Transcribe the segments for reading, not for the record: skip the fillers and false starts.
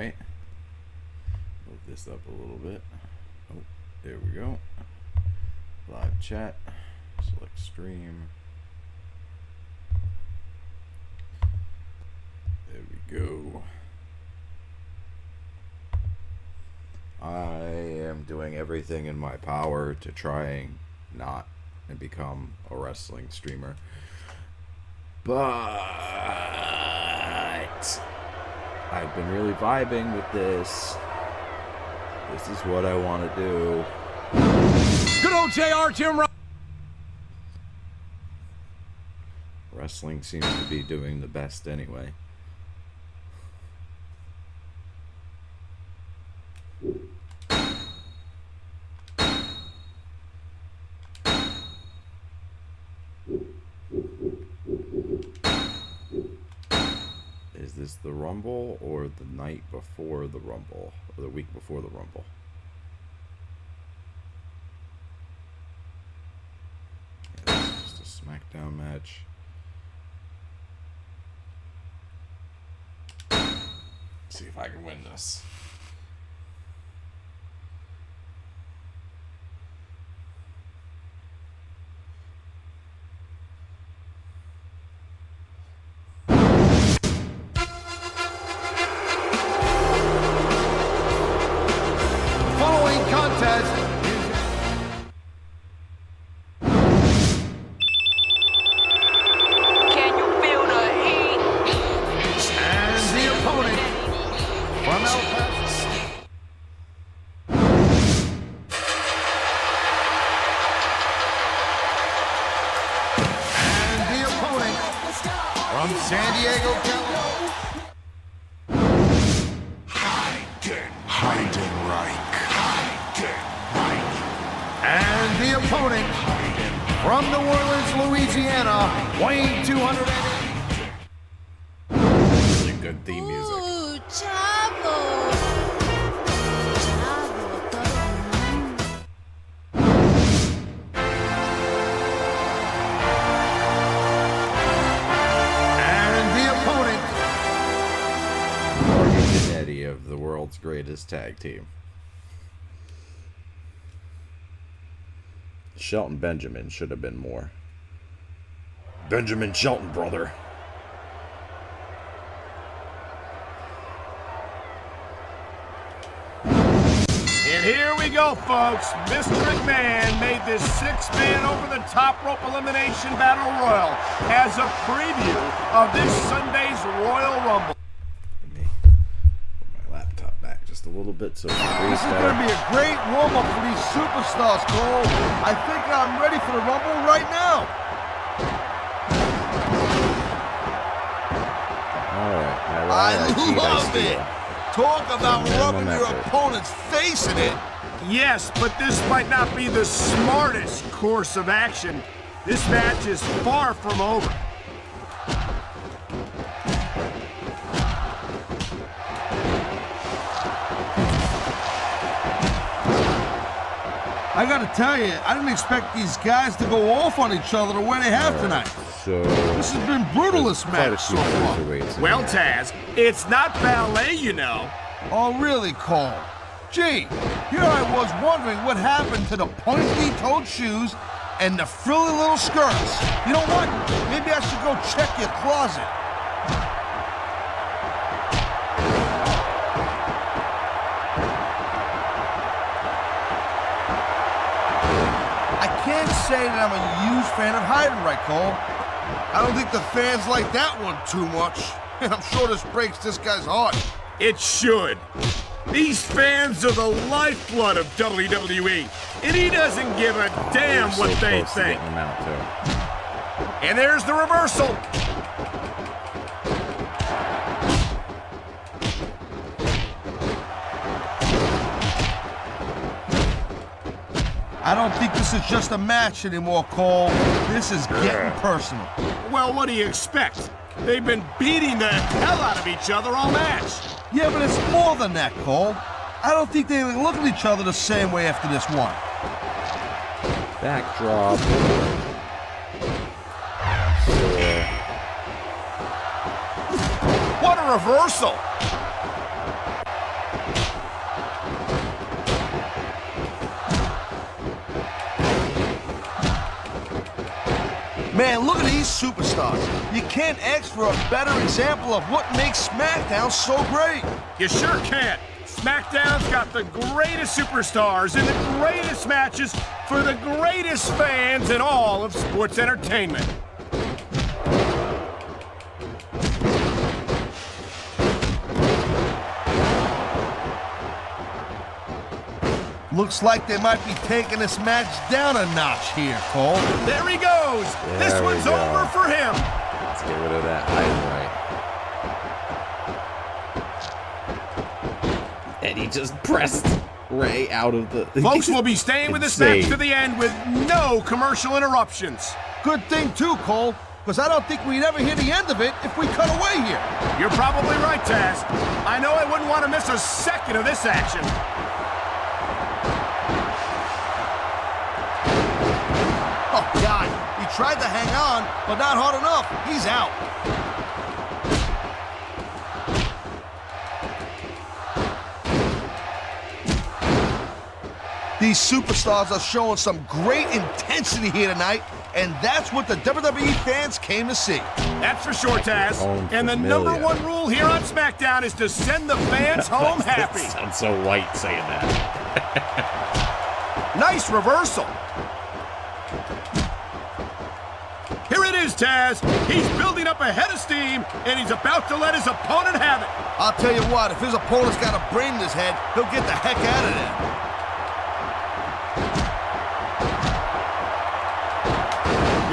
Alright. Move this up a little bit. Oh, there we go. Live chat. Select stream. There we go. I am doing everything in my power to try not and become a wrestling streamer. But I've been really vibing with this. This is what I want to do. Good old JR Jim. Wrestling seems to be doing the best anyway. Is this the Rumble or the night before the Rumble? Or the week before the Rumble? Yeah, this is just a SmackDown match. Let's see if I can win this. Greatest tag team. Shelton Benjamin should have been more. Benjamin Shelton, brother. And here we go, folks. Mr. McMahon made this six-man over-the-top rope elimination battle royal as a preview of this Sunday's Royal Rumble. Just a little bit, so this is going to be a great warm-up for these superstars, Cole. I think I'm ready for the Rumble right now. Alright, I love it. Talk about rubbing your opponent's face in it. Yes, but this might not be the smartest course of action. This match is far from over. I gotta tell you, I didn't expect these guys to go off on each other the way they have tonight. So this has been brutal, this match so far. Well, Taz, it's not ballet, you know. Oh, really, Cole? Gee, here I was wondering what happened to the pointy-toed shoes and the frilly little skirts. You know what? Maybe I should go check your closet. I can't say that I'm a huge fan of hiding, right, Cole? I don't think the fans like that one too much. And I'm sure this breaks this guy's heart. It should. These fans are the lifeblood of WWE, and he doesn't give a damn what they think. And there's the reversal. I don't think this is just a match anymore, Cole. This is getting personal. Well, what do you expect? They've been beating the hell out of each other all match. Yeah, but it's more than that, Cole. I don't think they look at each other the same way after this one. Backdrop. What a reversal! Man, look at these superstars. You can't ask for a better example of what makes SmackDown so great. You sure can't. SmackDown's got the greatest superstars and the greatest matches for the greatest fans in all of sports entertainment. Looks like they might be taking this match down a notch here, Cole. There he goes. This one's over for him. Let's get rid of that hiding right. And he just pressed Ray out of the... Folks will be staying with this match to the end with no commercial interruptions. Good thing, too, Cole, because I don't think we'd ever hear the end of it if we cut away here. You're probably right, Taz. I know I wouldn't want to miss a second of this action. Oh, God. He tried to hang on, but not hard enough. He's out. These superstars are showing some great intensity here tonight, and that's what the WWE fans came to see. That's for sure, Taz. And the #1 rule here on SmackDown is to send the fans home happy. That sounds so white saying that. Nice reversal. Here it is, Taz. He's building up a head of steam, and he's about to let his opponent have it. I'll tell you what, if his opponent's got a brain in his head, he'll get the heck out of there.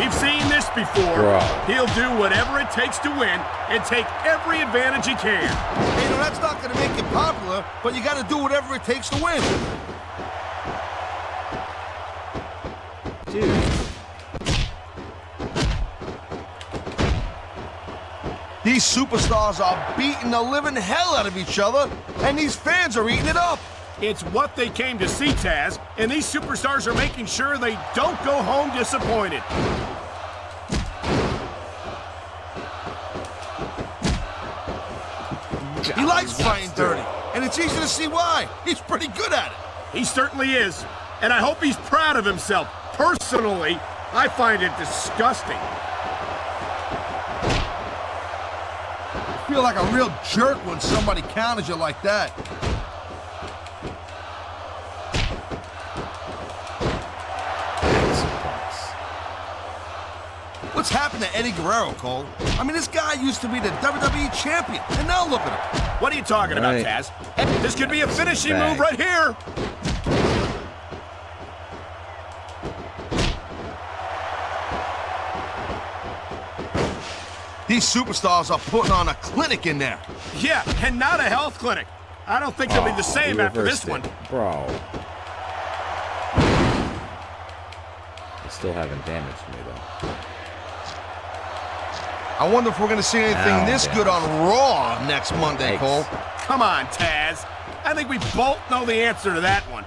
We've seen this before. Bro. He'll do whatever it takes to win and take every advantage he can. Hey, you know, that's not going to make it popular, but you got to do whatever it takes to win. Dude. These superstars are beating the living hell out of each other, and these fans are eating it up. It's what they came to see, Taz, and these superstars are making sure they don't go home disappointed. He likes playing dirty, and it's easy to see why. He's pretty good at it. He certainly is, and I hope he's proud of himself. Personally, I find it disgusting. I feel like a real jerk when somebody counters you like that. What's happened to Eddie Guerrero, Cole? I mean, this guy used to be the WWE champion, and now look at him. What are you talking about, Taz? This could be a finishing move right here. These superstars are putting on a clinic in there. Yeah, and not a health clinic. I don't think they'll be the same after this one. Bro. They still haven't damaged me, though. I wonder if we're going to see anything this good on Raw next Monday, Cole. Come on, Taz. I think we both know the answer to that one.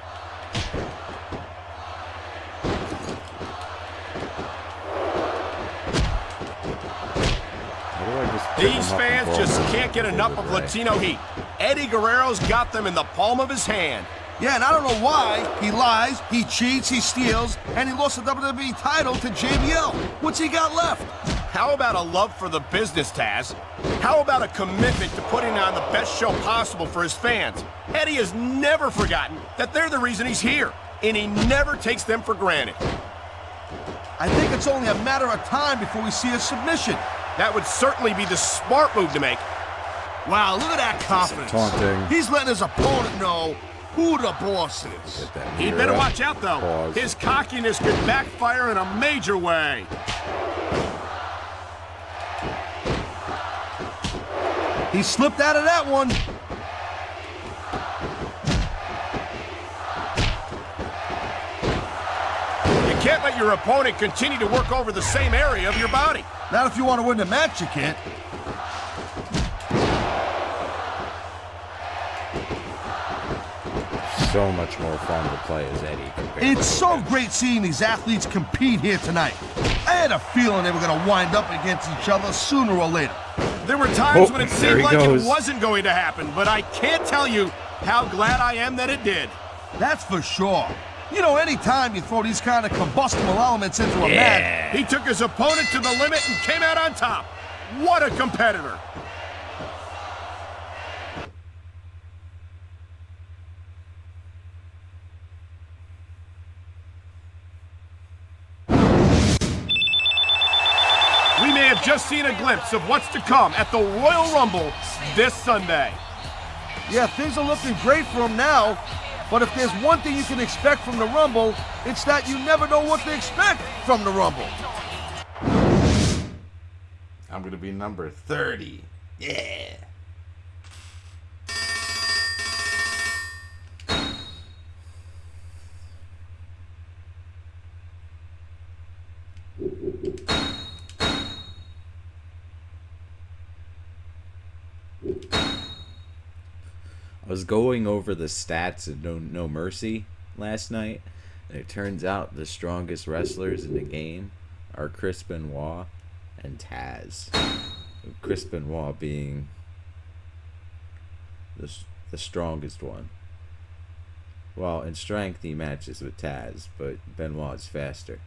These fans just can't get enough of Latino Heat. Eddie Guerrero's got them in the palm of his hand. Yeah, and I don't know why. He lies, he cheats, he steals, and he lost the WWE title to JBL. What's he got left? How about a love for the business, Taz? How about a commitment to putting on the best show possible for his fans? Eddie has never forgotten that they're the reason he's here, and he never takes them for granted. I think it's only a matter of time before we see a submission. That would certainly be the smart move to make. Wow, look at that confidence. Taunting. He's letting his opponent know who the boss is. He'd better watch out, though. Pause. His cockiness could backfire in a major way. He slipped out of that one. You can't let your opponent continue to work over the same area of your body. Not if you want to win the match, you can't. So much more fun to play as Eddie. It's so great seeing these athletes compete here tonight. I had a feeling they were going to wind up against each other sooner or later. There were times when it seemed like it wasn't going to happen, but I can't tell you how glad I am that it did. That's for sure. You know, anytime you throw these kind of combustible elements into a match... He took his opponent to the limit and came out on top. What a competitor. We may have just seen a glimpse of what's to come at the Royal Rumble this Sunday. Yeah, things are looking great for him now, but if there's one thing you can expect from the Rumble, it's that you never know what to expect from the Rumble. I'm going to be number 30. Yeah. I was going over the stats of No Mercy last night, and it turns out the strongest wrestlers in the game are Chris Benoit and Taz. Chris Benoit being the strongest one. Well, in strength he matches with Taz, but Benoit's faster.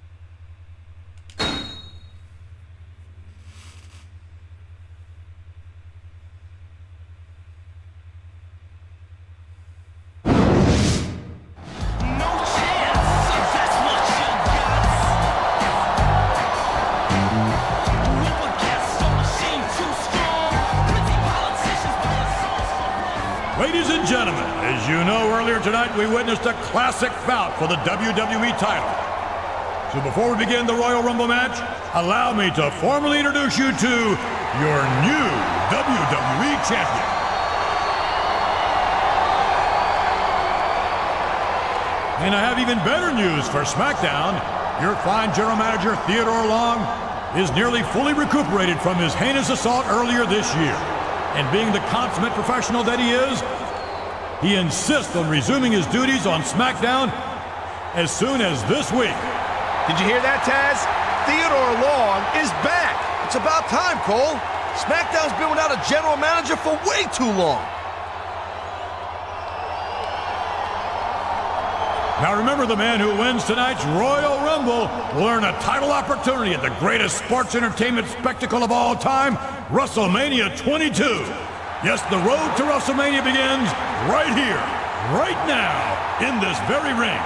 Ladies and gentlemen, as you know, earlier tonight we witnessed a classic bout for the WWE title. So before we begin the Royal Rumble match, allow me to formally introduce you to your new WWE Champion. And I have even better news for SmackDown. Your fine general manager, Theodore Long, is nearly fully recuperated from his heinous assault earlier this year. And being the consummate professional that he is, he insists on resuming his duties on SmackDown as soon as this week. Did you hear that, Taz? Theodore Long is back. It's about time, Cole. SmackDown's been without a general manager for way too long. Now remember, the man who wins tonight's Royal Rumble will earn a title opportunity at the greatest sports entertainment spectacle of all time, WrestleMania 22. Yes, the road to WrestleMania begins right here, right now, in this very ring.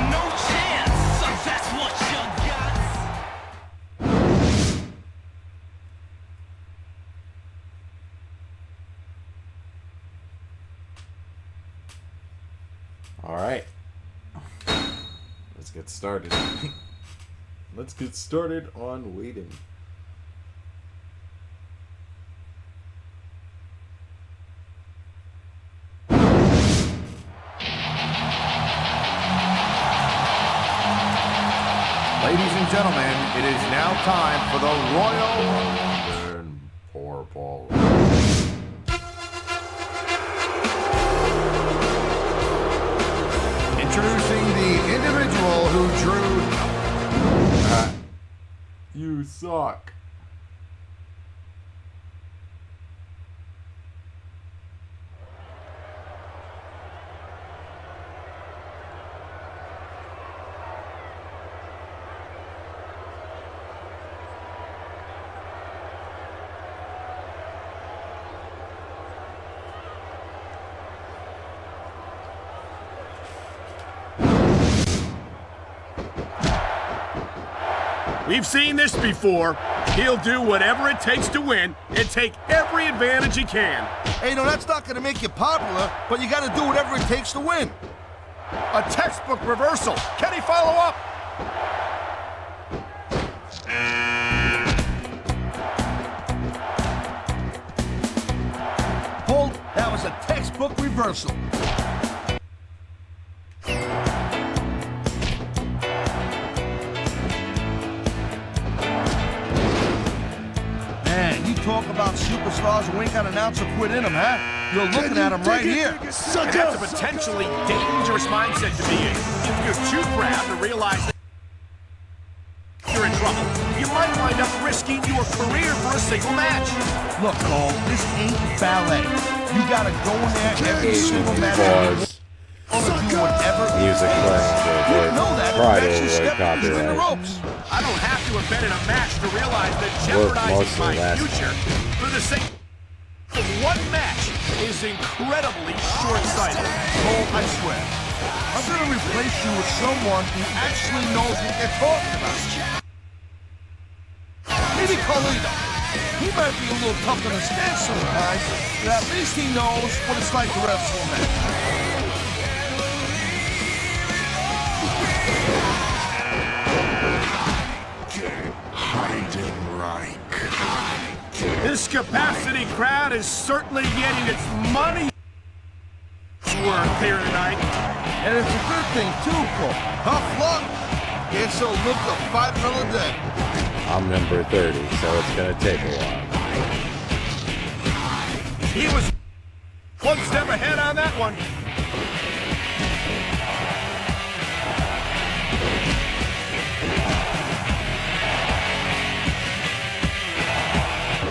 No chance, that's what you got. All right. Let's get started. Let's get started on waiting. Ladies and gentlemen, it is now time for the Royal... And poor Paul. Introducing the individual who drew... You suck. We've seen this before. He'll do whatever it takes to win and take every advantage he can. Hey, no, that's not going to make you popular, but you got to do whatever it takes to win. A textbook reversal. Can he follow up? Hold, that was a textbook reversal. Man, you talk about superstars who ain't got an ounce of quit in them, huh? You're looking at them right here. And that's a potentially dangerous mindset to be in. If you're too proud to realize that you're in trouble, you might wind up risking risking your career for a single match. Look, Cole, this ain't ballet. You gotta go in there every single match. Pause. Do whatever. Music playing. You know that. Friday, Match you step between the copyright. ropes. I don't have to have been in a match to realize that Worked jeopardizing mostly my last future for the sake of one match is incredibly short-sighted. Cole, I swear, I'm gonna replace you with someone who actually knows what they're talking about. Maybe Carlito. He might be a little tough to understand sometimes, but at least he knows what it's like to wrestle a match. This capacity crowd is certainly getting its money's worth here tonight. And it's a good thing too, Cole. Tough luck. Can't so live to fight another day. I'm number 30, so it's gonna take a while. He was one step ahead on that one.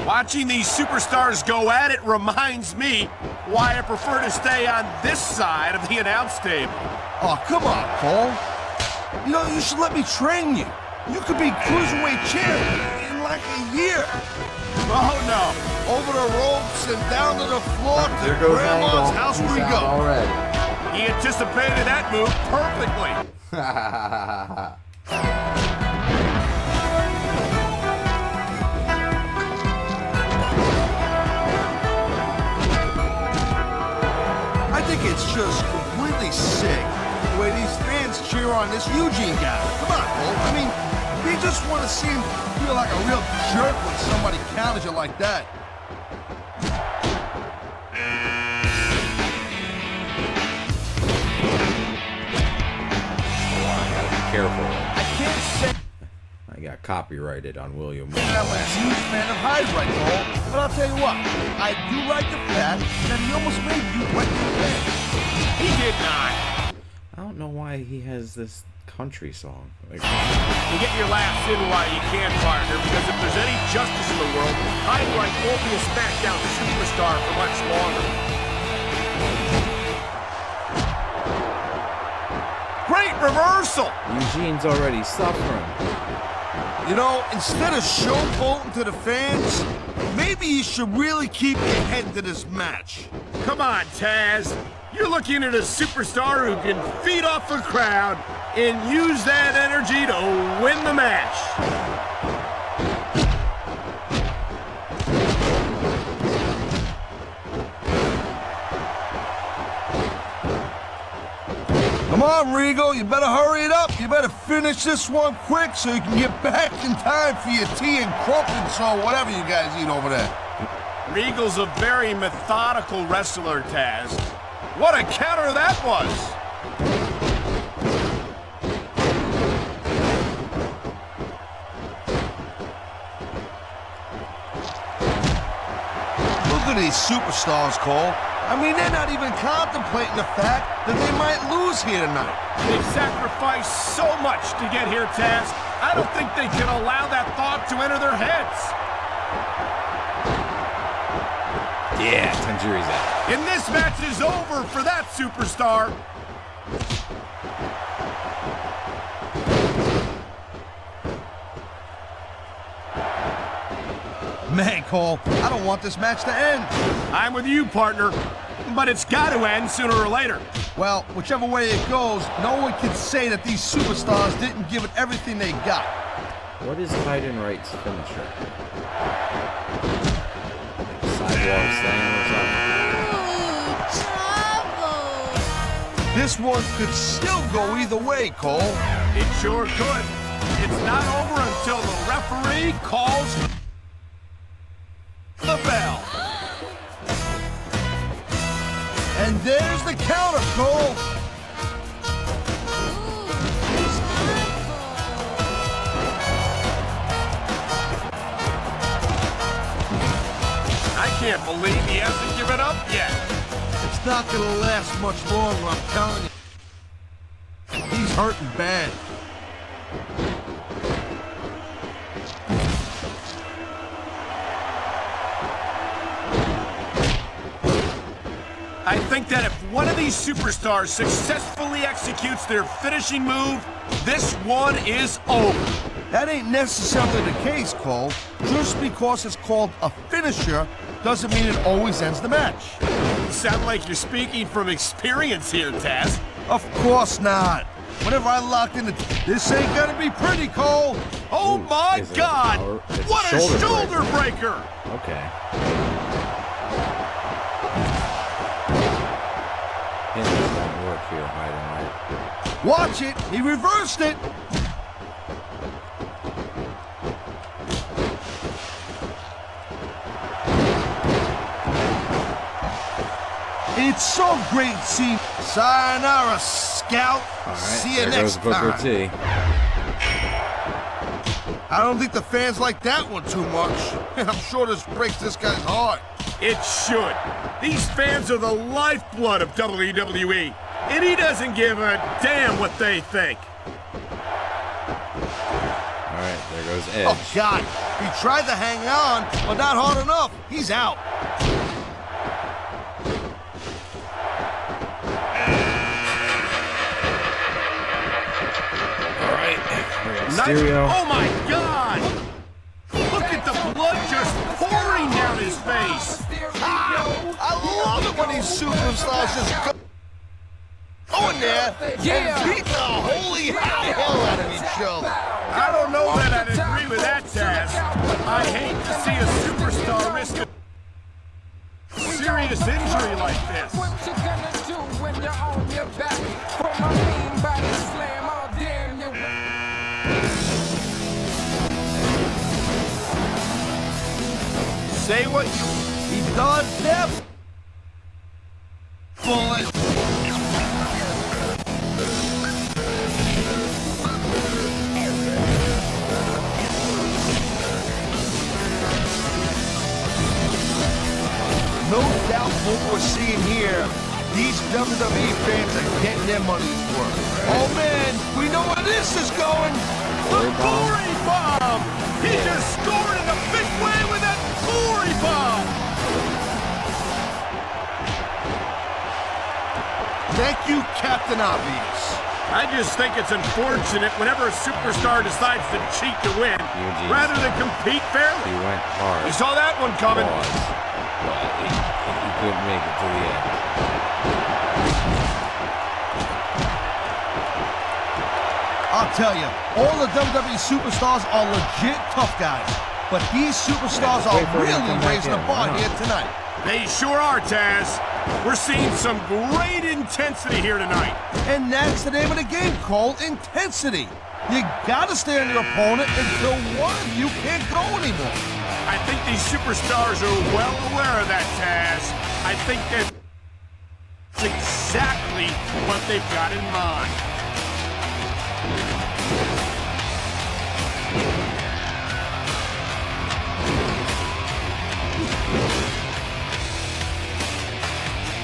Watching these superstars go at it reminds me why I prefer to stay on this side of the announce table. Oh, come on, Cole. You know, you should let me train you. You could be cruiserweight champ in like a year. Oh, no. Over the ropes and down to the floor to There goes Grandma's Angle. house He's we out go. already. He anticipated that move perfectly. I think it's just completely sick the way these fans cheer on this Eugene guy. Come on, Cole. I mean, they just want to see him feel like a real jerk when somebody counters you like that. Careful. I can't say I got copyrighted on William. that I'm a huge fan of Hydra, Cole, but I'll tell you what, I do like the fact that he almost made you wet your pants. He did not. I don't know why he has this country song. Like, You get your laughs in while you can, partner, because if there's any justice in the world, Hydra won't be a SmackDown superstar for much longer. Great reversal! Eugene's already suffering. You know, instead of showboating to the fans, maybe you should really keep your head to this match. Come on, Taz. You're looking at a superstar who can feed off the crowd and use that energy to win the match. Come on, Regal, you better hurry it up. You better finish this one quick so you can get back in time for your tea and crumpets or whatever you guys eat over there. Regal's a very methodical wrestler, Taz. What a counter that was! Look at these superstars, Cole. I mean, they're not even contemplating the fact that they might lose here tonight. They've sacrificed so much to get here, Taz. I don't think they can allow that thought to enter their heads. Yeah, Tanjiri's out. And this match is over for that superstar. Man, Cole, I don't want this match to end. I'm with you, partner. But it's got to end sooner or later. Well, whichever way it goes, no one can say that these superstars didn't give it everything they got. What is Hayden Wright's finisher? Like sidewalk slam or something? This one could still go either way, Cole. It sure could. It's not over until the referee calls the bell. And there's the counter, Cole. I can't believe he hasn't given up yet. It's not gonna last much longer, I'm telling you. He's hurting bad. I think that if one of these superstars successfully executes their finishing move, this one is over. That ain't necessarily the case, Cole. Just because it's called a finisher doesn't mean it always ends the match. You sound like you're speaking from experience here, Taz. Of course not. Whenever I locked in this ain't gonna be pretty, Cole. Oh Ooh, my is it God! it's What a shoulder breaker! Okay. Him doesn't work here, hiding. Watch it. He reversed it. It's so great seeing sayonara, Scout. All right, See you there next goes Booker time. T. I don't think the fans like that one too much. I'm sure this breaks this guy's heart. It should. These fans are the lifeblood of WWE, and he doesn't give a damn what they think. All right, there goes Edge. Oh, God. He tried to hang on, but not hard enough. He's out. All right, Mysterio. Oh, my God! Look at the blood just pouring down his face. I love it when these superstars just go in there and beat the holy hell out of each other. I don't know that I'd agree with that, Taz. I hate to see a superstar risk a serious injury like this. What you gonna do when you're on your back? From a mean body slam, I'll damn you. Say what you... He done that bullet. No doubt what we're seeing here, these WWE fans are getting their money's worth. Oh man, we know where this is going. The Glory Bomb! He just scored in a big way with that Glory Bomb! Thank you, Captain Obvious. I just think it's unfortunate whenever a superstar decides to cheat to win, rather than compete fairly. He went hard. You saw that one coming. But he couldn't make it to the end. I'll tell you, all the WWE superstars are legit tough guys. But these superstars are really raising the bar here tonight. They sure are, Taz. We're seeing some great intensity here tonight. And that's the name of the game, Cole, intensity. You gotta stay on your opponent until one of you can't go anymore. I think these superstars are well aware of that, Taz. I think that's exactly what they've got in mind.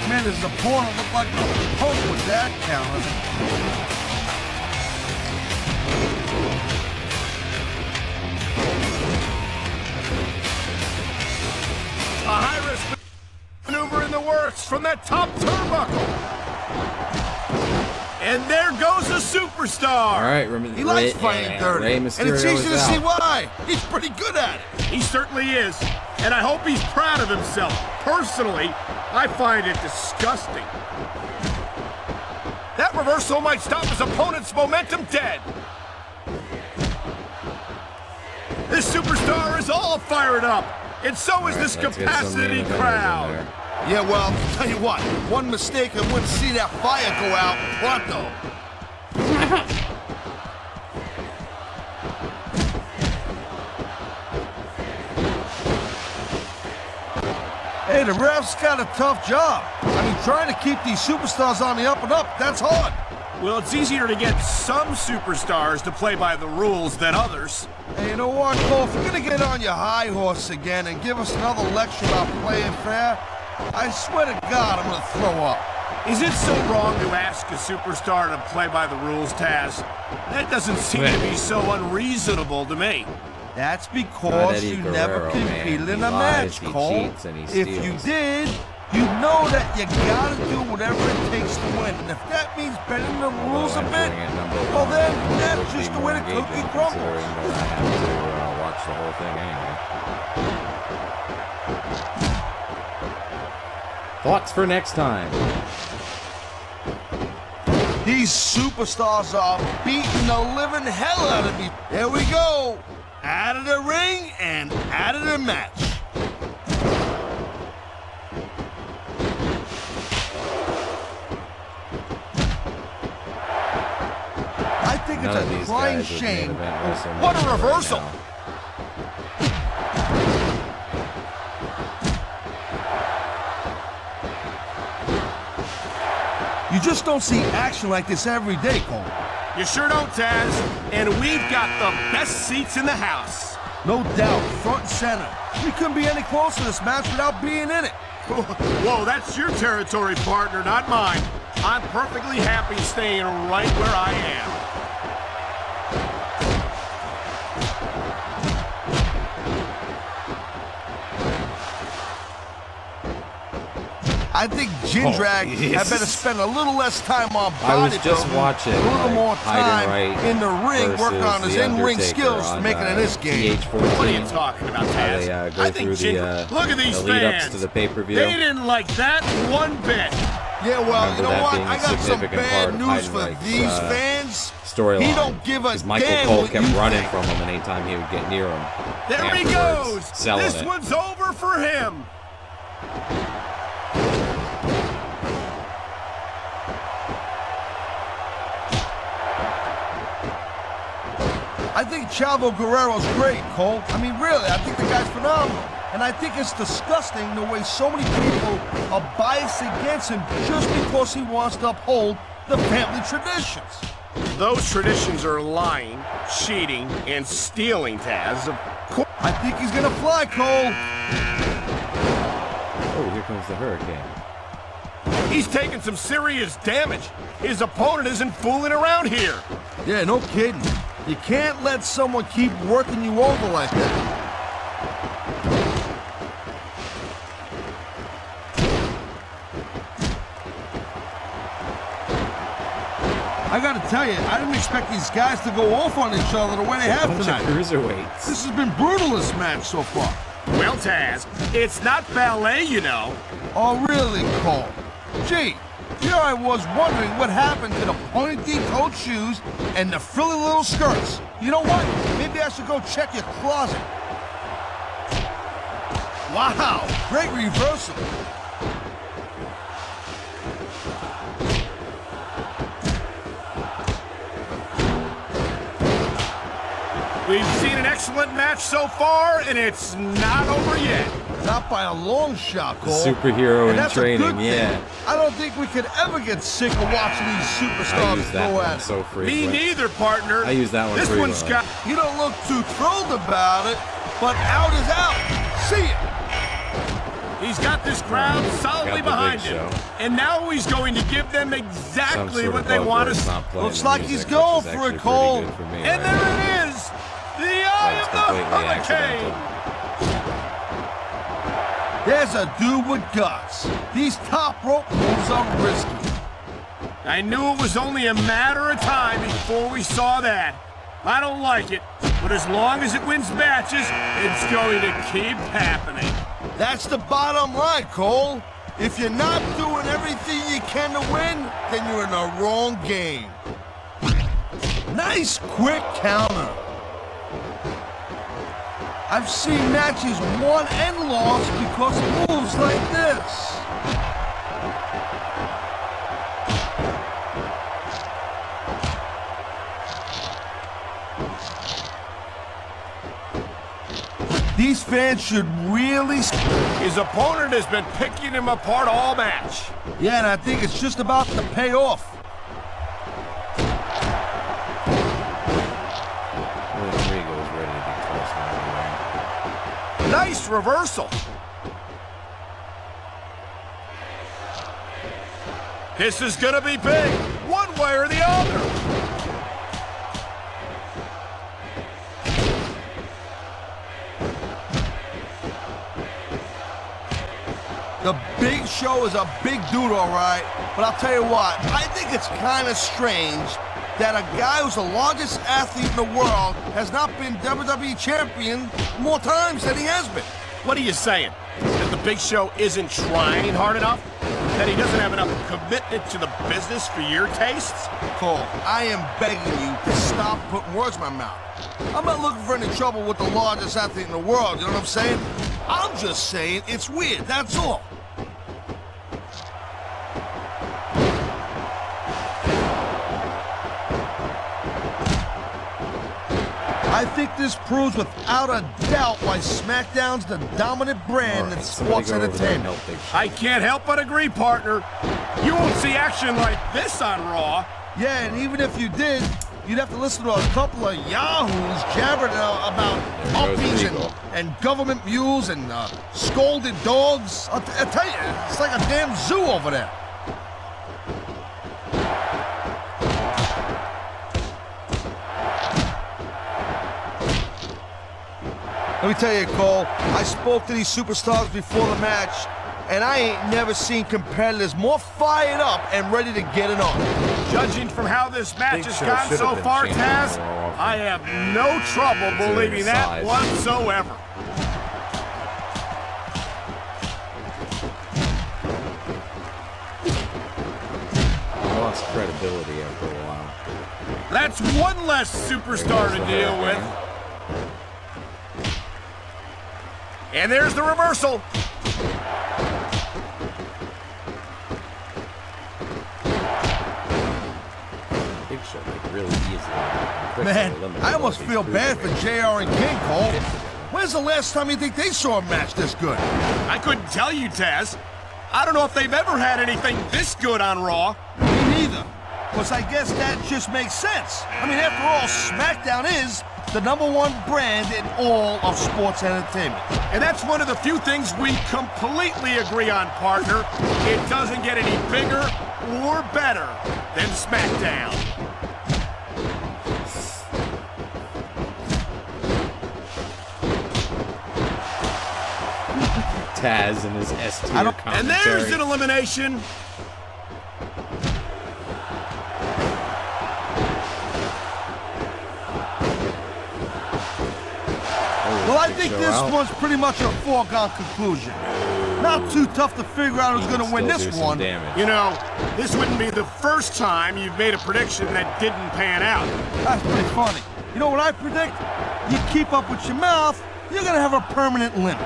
Man, his opponent looked like the Pope with that talent. A high-risk maneuver in the works from that top turnbuckle. And there goes a superstar. All right, He likes fighting dirty, Rey and it's Mysterio easy to is see out. why. He's pretty good at it. He certainly is. And I hope he's proud of himself. Personally, I find it disgusting. That reversal might stop his opponent's momentum dead. This superstar is all fired up. And so is this Let's get some capacity main eventers in crowd. there. Yeah, well, tell you what, one mistake and wouldn't see that fire go out pronto. Hey, the ref's got a tough job. I mean, trying to keep these superstars on the up and up, that's hard. Well, it's easier to get some superstars to play by the rules than others. Hey, you know what, Cole? If you're gonna get on your high horse again and give us another lecture about playing fair, I swear to God, I'm gonna throw up. Is it so wrong to ask a superstar to play by the rules, Taz? That doesn't seem to be so unreasonable to me. That's Not because Eddie you never Guerrero, competed man. in He a lies, match, he Cole. cheats, and he If you steals. did, You know that you gotta do whatever it takes to win. And if that means bending the rules a bit, well then, that's just the way the cookie crumbles. Considering that I have to watch the whole thing anyway. Thoughts for next time? These superstars are beating the living hell out of me. There we go. Out of the ring and out of the match. I think it's a crying shame. What a reversal! You just don't see action like this every day, Cole. You sure don't, Taz. And we've got the best seats in the house. No doubt, front and center. We couldn't be any closer to this match without being in it. Whoa, that's your territory, partner, not mine. I'm perfectly happy staying right where I am. I think Jindrag had better spend a little less time on body I was just building, watching a little more time in the ring, versus working on his The in-ring Undertaker skills to on, make it in this game. TH14. What are you talking about, Taz? They go I think through look at these the lead-ups fans. to the pay-per-view. They didn't like that one bit. Yeah, well, Remember you know that what? being I a got some significant part bad of news for Heidenreich's, these fans. Storyline. He don't give a Because Michael damn Cole what kept you running think. from him anytime he would get near him. There he afterwards, goes. selling This it. one's over for him. I think Chavo Guerrero's great, Cole. I mean, really, I think the guy's phenomenal. And I think it's disgusting the way so many people are biased against him just because he wants to uphold the family traditions. Those traditions are lying, cheating, and stealing, Taz. Of course. I think he's gonna fly, Cole. Oh, here comes the Hurricane. He's taking some serious damage. His opponent isn't fooling around here. Yeah, no kidding. You can't let someone keep working you over like that. I gotta tell you, I didn't expect these guys to go off on each other the way they have Bunch of tonight. cruiserweights. This has been brutal, this match so far. Well, Taz, it's not ballet, you know. Oh, really, Cole? Gee, here I was wondering what happened to the pointy-toed shoes and the frilly little skirts. You know what? Maybe I should go check your closet. Wow, great reversal. We've seen an excellent match so far, and it's not over yet. Not by a long shot, Cole. Superhero And in that's a training, good thing. yeah. I don't think we could ever get sick of watching these I superstars use that go one at it. so Me frequent. neither, partner. I use that one This frequently. one's got... You don't look too thrilled about it, but out is out. See it. He's got this crowd solidly Got the behind big him. show. And now he's going to give them Some exactly sort what of they bug want where to it's see. not playing Looks the like music, he's which going is for it, actually pretty Cole. good for me, And right? there it is! The Eye That's of the completely Hurricane! accidental. There's a dude with guts. These top rope moves are risky. I knew it was only a matter of time before we saw that. I don't like it, but as long as it wins matches, it's going to keep happening. That's the bottom line, Cole. If you're not doing everything you can to win, then you're in the wrong game. Nice quick counter. I've seen matches won and lost because of moves like this. These fans should really... His opponent has been picking him apart all match. Yeah, and I think it's just about to pay off. Rodrigo is ready to be tossed out of the ring. Nice reversal. This is gonna be big, one way or the other. The Big Show is a big dude, all right. But I'll tell you what, I think it's kind of strange that a guy who's the largest athlete in the world has not been WWE champion more times than he has been. What are you saying? That the Big Show isn't trying hard enough? That he doesn't have enough commitment to the business for your tastes? Cole, I am begging you to stop putting words in my mouth. I'm not looking for any trouble with the largest athlete in the world, you know what I'm saying? I'm just saying it's weird, that's all. I think this proves without a doubt why SmackDown's the dominant brand in sports entertainment. I can't help but agree, partner. You won't see action like this on Raw. Yeah, and even if you did, you'd have to listen to a couple of yahoos jabbering about puppies and government mules and scolded dogs. I'll tell you, it's like a damn zoo over there. Let me tell you, Cole, I spoke to these superstars before the match, and I ain't never seen competitors more fired up and ready to get it on. Judging from how this match has gone so far, Taz, I have no trouble believing that whatsoever. Lost credibility after a while. That's one less superstar to deal with. And there's the reversal. Big Show like really easy. Man, I almost feel bad for JR and King, Cole. When's the last time you think they saw a match this good? I couldn't tell you, Taz. I don't know if they've ever had anything this good on Raw. Me neither. Because I guess that just makes sense. I mean, after all, SmackDown is the #1 brand in all of sports entertainment. And that's one of the few things we completely agree on, partner. It doesn't get any bigger or better than SmackDown. Taz and his S-tier commentary. And there's an elimination. Well, I think this one's pretty much a foregone conclusion. Not too tough to figure out who's going to win this one. Damage. You know, this wouldn't be the first time you've made a prediction that didn't pan out. That's pretty funny. You know what I predict? You keep up with your mouth, you're going to have a permanent limp.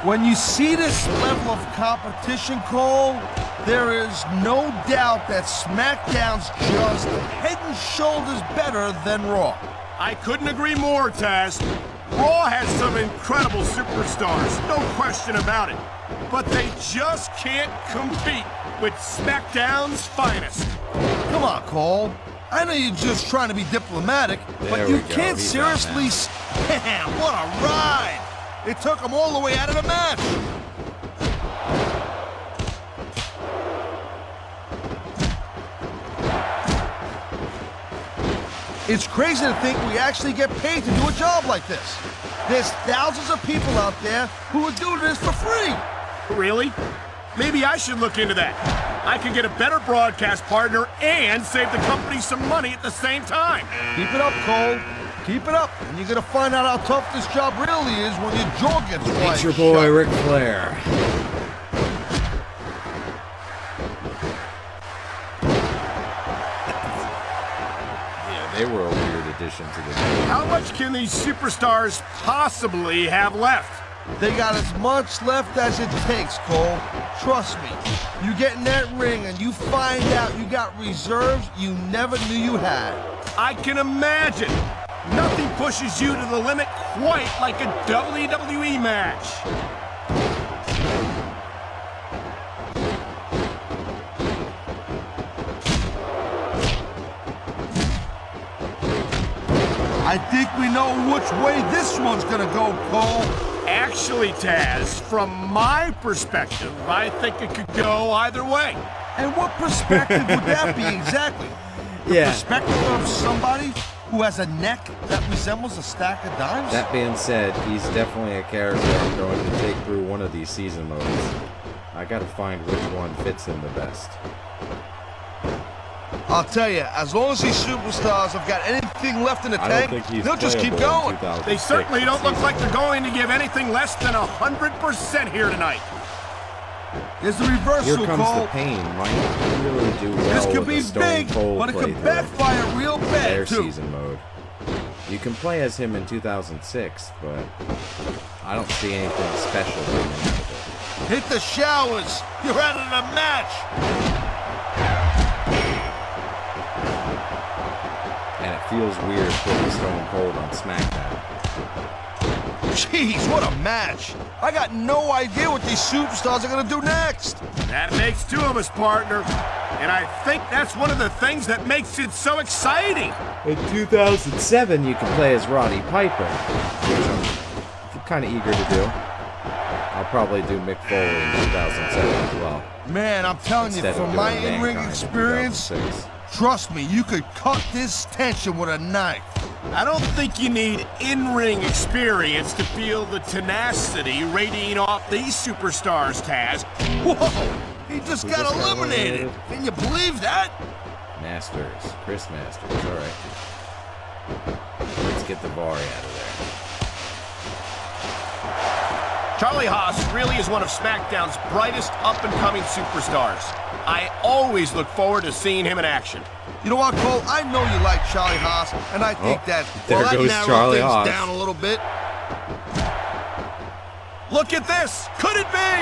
When you see this level of competition, Cole, there is no doubt that SmackDown's just head and shoulders better than Raw. I couldn't agree more, Taz. Raw has some incredible superstars, no question about it. But they just can't compete with SmackDown's finest. Come on, Cole. I know you're just trying to be diplomatic, but you can't seriously... Damn, what a ride! It took them all the way out of the match. It's crazy to think we actually get paid to do a job like this. There's thousands of people out there who would do this for free. Really? Maybe I should look into that. I can get a better broadcast partner and save the company some money at the same time. Keep it up, Cole. Keep it up, and you're gonna find out how tough this job really is when your jaw gets wide. It's your boy, Ric Flair. Yeah, they were a weird addition to the game. How much can these superstars possibly have left? They got as much left as it takes, Cole. Trust me. You get in that ring and you find out you got reserves you never knew you had. I can imagine. Nothing pushes you to the limit quite like a WWE match. I think we know which way this one's gonna go, Cole. Actually, Taz, from my perspective, I think it could go either way. And what perspective would that be exactly? the Yeah. perspective of somebody who has a neck that resembles a stack of dimes? That being said, he's definitely a character I'm going to take through one of these season modes. I gotta find which one fits him the best. I'll tell you, as long as these superstars have got anything left in the I don't tank, think he's they'll just keep playable in going. 2006 They certainly don't look season. like they're going to give anything less than 100% here tonight. Here's the Here reversal, comes Cole. the pain. Might really do well This could with be the Stone big, Cold but it could playthrough. backfire real Their bad, too. season mode. You can play as him in 2006, but I don't see anything special coming out of Hit the showers. You're out of the match. it. And it feels weird putting Stone Cold on SmackDown. Jeez, what a match. I got no idea what these superstars are going to do next. That makes two of us, partner. And I think that's one of the things that makes it so exciting. In 2007, you can play as Roddy Piper, which I'm kind of eager to do. I'll probably do Mick Foley in 2007 as well. Man, I'm telling you, Instead of from my doing in-ring Mankind in experience, 2006. trust me, you could cut this tension with a knife. I don't think you need in-ring experience to feel the tenacity radiating off these superstars, Taz. Whoa, he just Who got just got eliminated. eliminated? Can you believe that? Masters, Chris Masters, alright. Let's get the bar out of there. Charlie Haas really is one of SmackDown's brightest up-and-coming superstars. I always look forward to seeing him in action. You know what, Cole? I know you like Charlie Haas, and I think that, there that goes narrowed Charlie things Haas. down a little bit. Look at this! Could it be?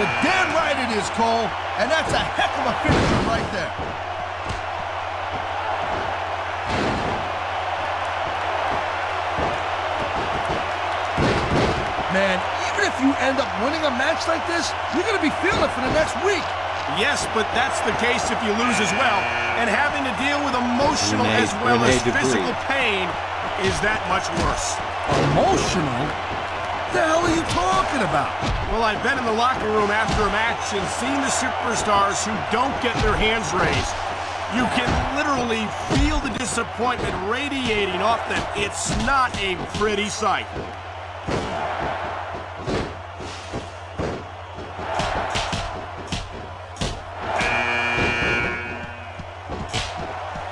You're damn right it is, Cole, and that's a heck of a finisher right there. Man, even if you end up winning a match like this, you're going to be feeling it for the next week. Yes, but that's the case if you lose as well. And having to deal with emotional Renee- as well as Renee Dupree. physical pain is that much worse. Emotional? What the hell are you talking about? Well, I've been in the locker room after a match and seen the superstars who don't get their hands raised. You can literally feel the disappointment radiating off them. It's not a pretty sight.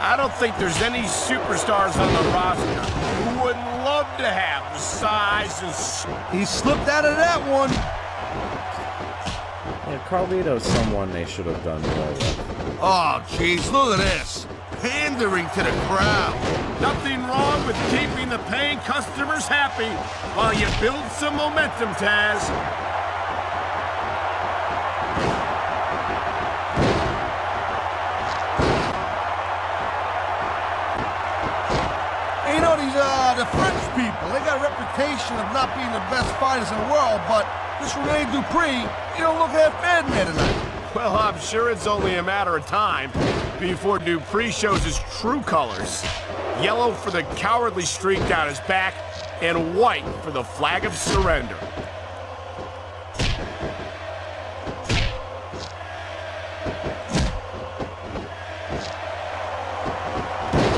I don't think there's any superstars on the roster who wouldn't love to have the size and He slipped out of that one. Yeah, Carlito's someone they should have done more with. Oh, jeez, look at this. Pandering to the crowd. nothing wrong with keeping the paying customers happy while you build some momentum, Taz. You know, the French people, they got a reputation of not being the best fighters in the world, but this Renee Dupree, you don't look half bad in there tonight. Well, I'm sure it's only a matter of time before Dupree shows his true colors. Yellow for the cowardly streak down his back, and white for the flag of surrender.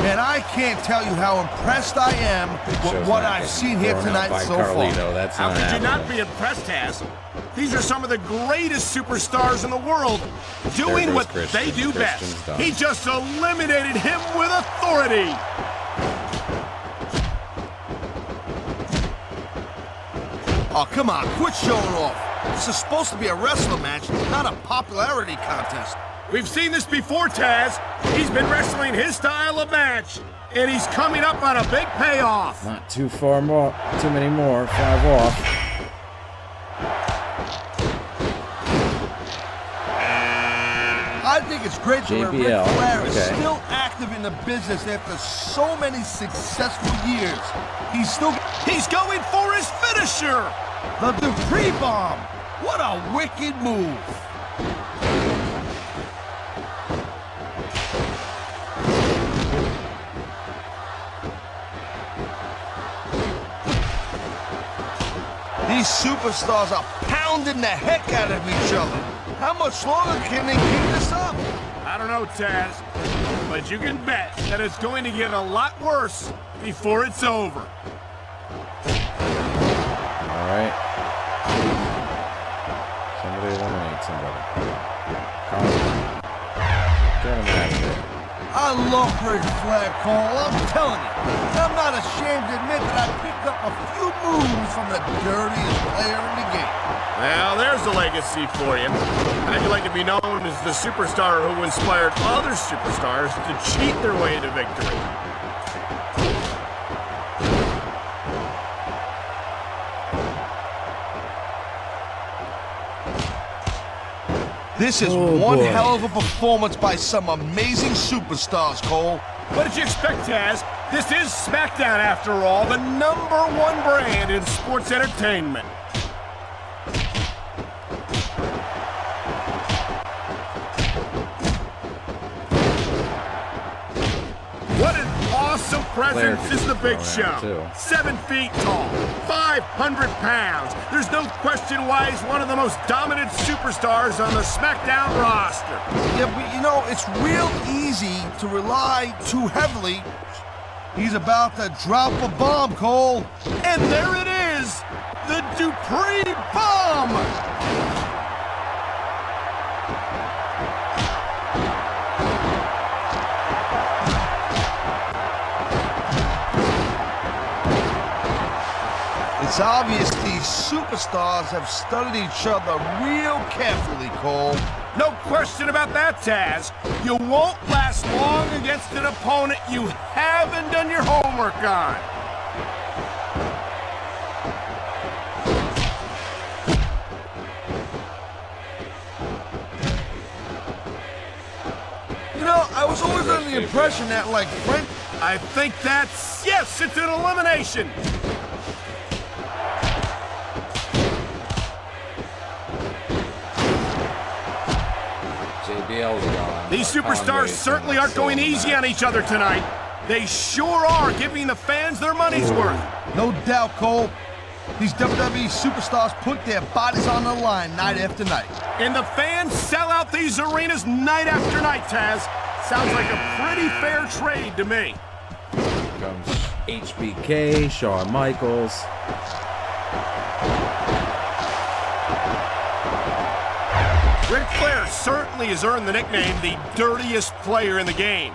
Man, I can't tell you how impressed I am with Show's what not I've getting seen here thrown out tonight by so Carlito. far. That's How not could you not happening. be impressed, Taz? These are some of the greatest superstars in the world doing goes what Christian. they do Christian's best. done. He just eliminated him with authority. Oh, come on, quit showing off. This is supposed to be a wrestling match, not a popularity contest. We've seen this before, Taz. He's been wrestling his style of match, and he's coming up on a big payoff. Not too far more. Too many more. 5 off. I think it's great that Ric JBL, Flair is okay. still active in the business after so many successful years. He's going for his finisher. The Dupree bomb. What a wicked move. These superstars are pounding the heck out of each other. How much longer can they keep this up? I don't know, Taz. But you can bet that it's going to get a lot worse before it's over. All right. Somebody eliminate somebody. Come on. Get him out of here. I love Ric Flair, Cole. I'm telling you. I'm not ashamed to admit that I picked up a few moves from the dirtiest player in the game. Well, there's a legacy for you. How'd you like to be known as the superstar who inspired other superstars to cheat their way to victory? This is one hell of a performance by some amazing superstars, Cole. What did you expect, Taz? This is SmackDown, after all, the #1 brand in sports entertainment. What an awesome presence is the Big Show. 7 feet tall, 500 pounds. There's no question why he's one of the most dominant superstars on the SmackDown roster. Yeah, but you know, it's real easy to rely too heavily. He's about to drop a bomb, Cole. And there it is, the Dupree Bomb! It's obvious these superstars have studied each other real carefully, Cole. No question about that, Taz. You won't last long against an opponent you haven't done your homework on. You know, I was always under the impression that, like, Frank... I think that's... yes, it's an elimination. JBL's gone. These superstars certainly aren't going easy on each other tonight. They sure are giving the fans their money's worth. No doubt, Cole. These WWE superstars put their bodies on the line night after night. And the fans sell out these arenas night after night, Taz. Sounds like a pretty fair trade to me. Here comes HBK, Shawn Michaels. Ric Flair certainly has earned the nickname the dirtiest player in the game.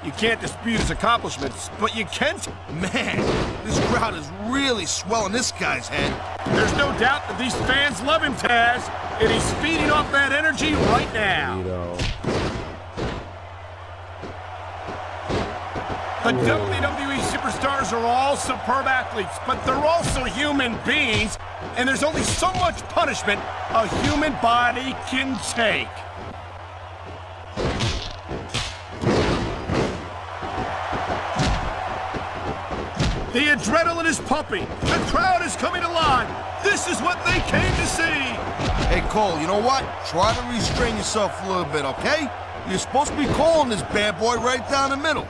You can't dispute his accomplishments, but you can... Man, this crowd is really swelling this guy's head. There's no doubt that these fans love him, Taz, and he's feeding off that energy right now. The WWE superstars are all superb athletes, but they're also human beings, and there's only so much punishment a human body can take. The adrenaline is pumping. The crowd is coming alive. This is what they came to see. Hey, Cole, you know what? Try to restrain yourself a little bit, okay? You're supposed to be calling this bad boy right down the middle.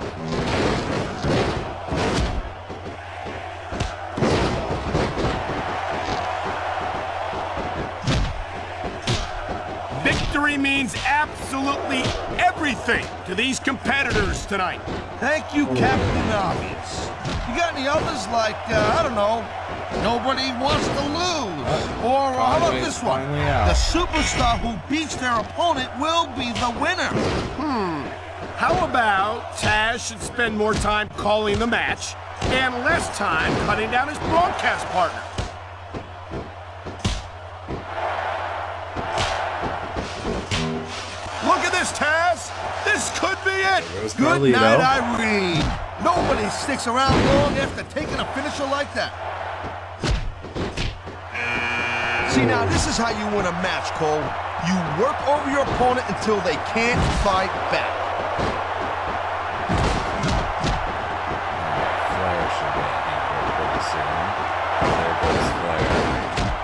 Victory means absolutely everything to these competitors tonight. Thank you, Captain Obvious. You got any others like, I don't know, nobody wants to lose? Or how about this one? The superstar who beats their opponent will be the winner. How about Taz should spend more time calling the match and less time cutting down his broadcast partner? Look at this, Taz! This could be it! Good night, Irene. Nobody sticks around long after taking a finisher like that. See, now, this is how you win a match, Cole. You work over your opponent until they can't fight back. Flair should get hampered pretty soon. There goes Flair.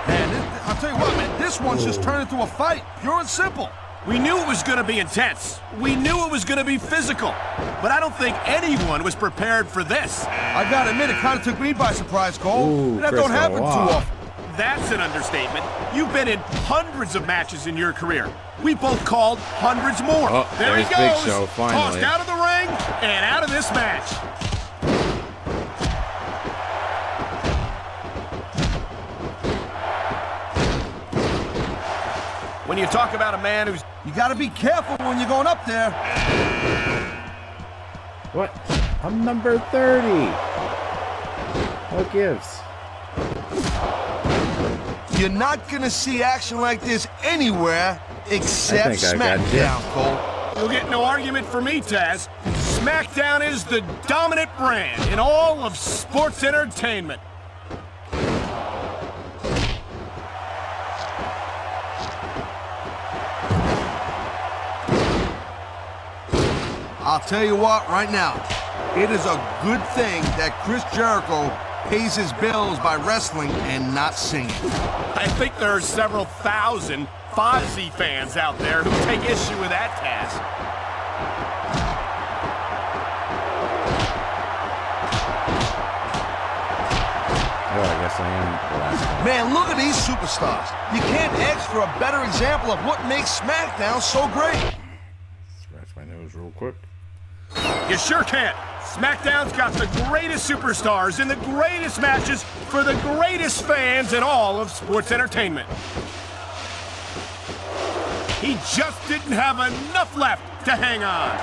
Man, I'll tell you what, man, this one's just turned into a fight, pure and simple. We knew it was going to be intense. We knew it was going to be physical. But I don't think anyone was prepared for this. I gotta admit, it kind of took me by surprise, Cole. Ooh, that don't happen too often. that's an understatement. You've been in hundreds of matches in your career. We both called hundreds more. Oh, there he there's goes. Big Show, finally. Tossed out of the ring and out of this match. When you talk about a man who's... You gotta be careful when you're going up there. What? I'm number 30. What gives? You're not gonna see action like this anywhere except think I got SmackDown, Cole. You'll get no argument from me, Taz. SmackDown is the dominant brand in all of sports entertainment. I'll tell you what, right now, it is a good thing that Chris Jericho pays his bills by wrestling and not singing. I think there are several thousand Fozzy fans out there who take issue with that, Taz. Oh, I guess I am the last one. Man, look at these superstars. You can't ask for a better example of what makes SmackDown so great. Scratch my nose real quick. You sure can't. SmackDown's got the greatest superstars in the greatest matches for the greatest fans in all of sports entertainment. He just didn't have enough left to hang on.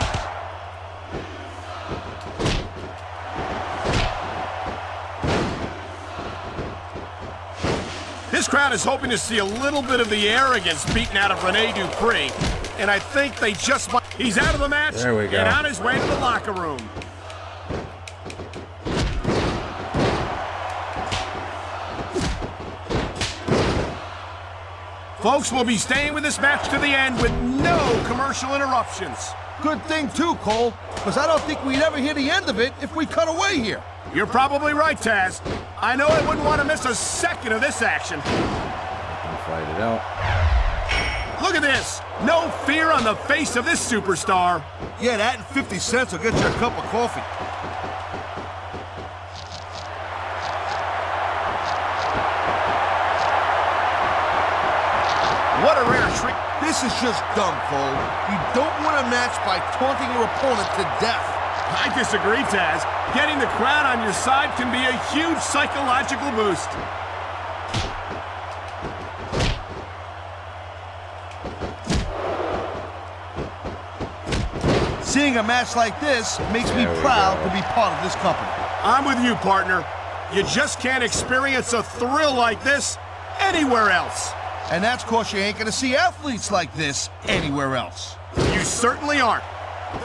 This crowd is hoping to see a little bit of the arrogance beaten out of Rene Dupree, and I think they just might. He's out of the match There we go. and on his way to the locker room. Folks, will be staying with this match to the end with no commercial interruptions. Good thing too, Cole, because I don't think we'd ever hear the end of it if we cut away here. You're probably right, Taz. I know I wouldn't want to miss a second of this action. Can fight it out. Look at this. No fear on the face of this superstar. Yeah, that and 50 cents will get you a cup of coffee. What a rare treat. This is just dumb, Cole. You don't win a match by taunting your opponent to death. I disagree, Taz. Getting the crowd on your side can be a huge psychological boost. Seeing a match like this makes me proud to be part of this company. I'm with you, partner. You just can't experience a thrill like this anywhere else. And that's cause you ain't gonna see athletes like this anywhere else. You certainly aren't.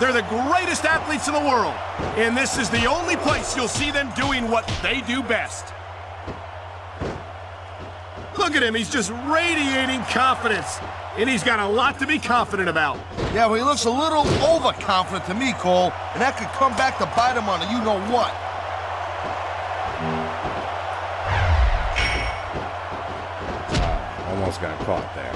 They're the greatest athletes in the world, and this is the only place you'll see them doing what they do best. Look at him, he's just radiating confidence, and he's got a lot to be confident about. Yeah, well, he looks a little overconfident to me, Cole, and that could come back to bite him on a you-know-what. Almost got caught there.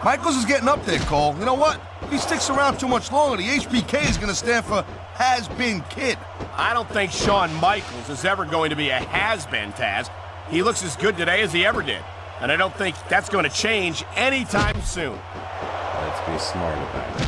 Michaels is getting up there, Cole. You know what? If he sticks around too much longer, the HBK is going to stand for Has-Been Kid. I don't think Shawn Michaels is ever going to be a has-been, Taz. He looks as good today as he ever did, and I don't think that's going to change anytime soon. Let's be smart about it.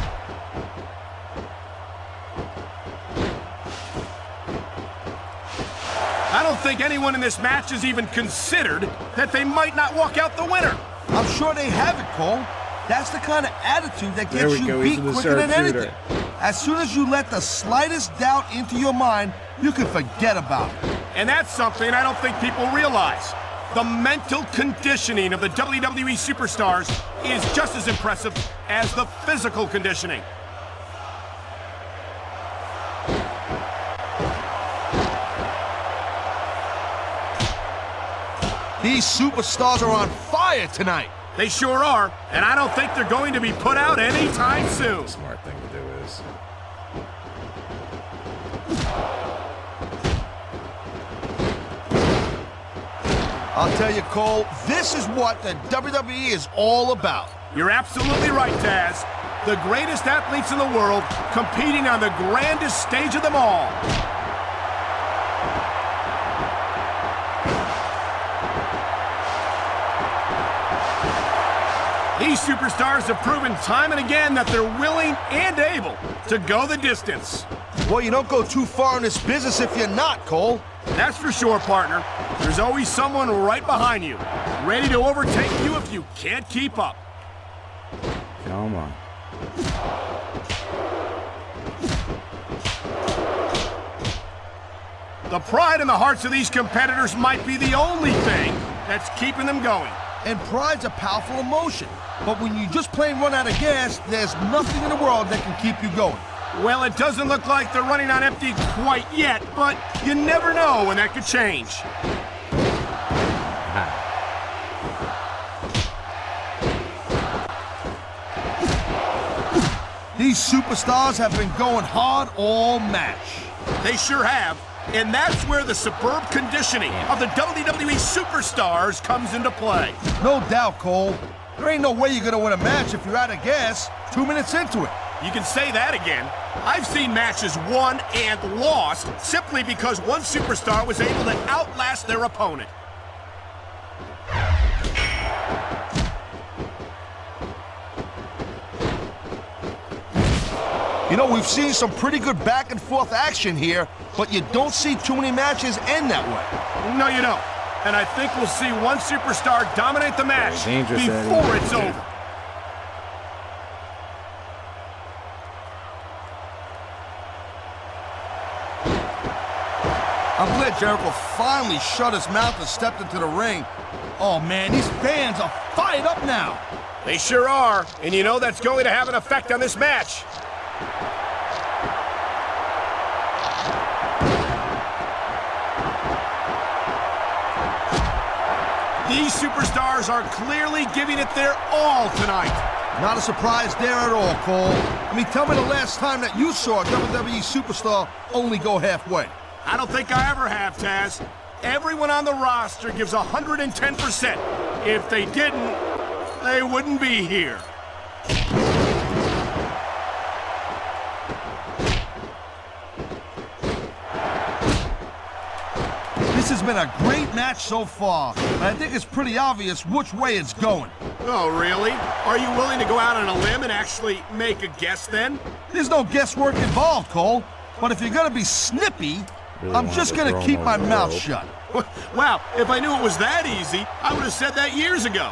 I don't think anyone in this match has even considered that they might not walk out the winner. I'm sure they have it, Cole. That's the kind of attitude that There gets we you go, beat he's in the quicker than sharpshooter. anything. As soon as you let the slightest doubt into your mind, you can forget about it. And that's something I don't think people realize. The mental conditioning of the WWE superstars is just as impressive as the physical conditioning. These superstars are on fire tonight. They sure are, and I don't think they're going to be put out anytime soon. Smart thing to do is. I'll tell you, Cole, this is what the WWE is all about. You're absolutely right, Taz. The greatest athletes in the world competing on the grandest stage of them all. These superstars have proven time and again that they're willing and able to go the distance. Well, you don't go too far in this business if you're not, Cole. That's for sure, partner. There's always someone right behind you, ready to overtake you if you can't keep up. Come on. The pride in the hearts of these competitors might be the only thing that's keeping them going. And pride's a powerful emotion. But when you just plain run out of gas, there's nothing in the world that can keep you going. Well, it doesn't look like they're running on empty quite yet, but you never know when that could change. These superstars have been going hard all match. They sure have. And that's where the superb conditioning of the WWE superstars comes into play. No doubt, Cole. There ain't no way you're gonna win a match if you're out of gas 2 minutes into it. You can say that again. I've seen matches won and lost simply because one superstar was able to outlast their opponent. You know, we've seen some pretty good back and forth action here, but you don't see too many matches end that way. No, you don't. And I think we'll see one superstar dominate the match Dangerous, before Eddie. it's over. I'm glad Jericho finally shut his mouth and stepped into the ring. Oh man, these fans are fired up now. They sure are, and you know that's going to have an effect on this match. These superstars are clearly giving it their all tonight. Not a surprise there at all, Cole. I mean, tell me the last time that you saw a WWE superstar only go halfway. I don't think I ever have, Taz. Everyone on the roster gives 110%. If they didn't, they wouldn't be here. This has been a great match so far, and I think it's pretty obvious which way it's going. Oh, really? Are you willing to go out on a limb and actually make a guess then? There's no guesswork involved, Cole. But if you're gonna be snippy, Really I'm wanted just to gonna throw keep him my over the mouth rope. shut. Wow, if I knew it was that easy, I would have said that years ago.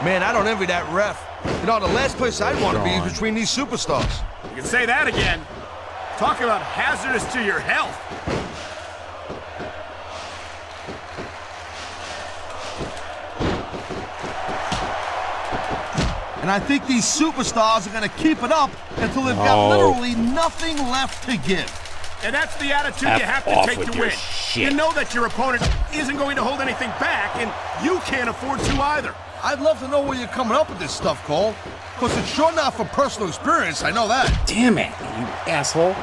Man, I don't envy that ref. You know, the last place I'd want to be is between these superstars. You can say that again. Talk about hazardous to your health. And I think these superstars are gonna keep it up until they've got literally nothing left to give. And that's the attitude you have off to take with to your win. shit. You know that your opponent isn't going to hold anything back, and you can't afford to either. I'd love to know where you're coming up with this stuff, Cole. Because it's sure not from personal experience, I know that. Damn it, you asshole.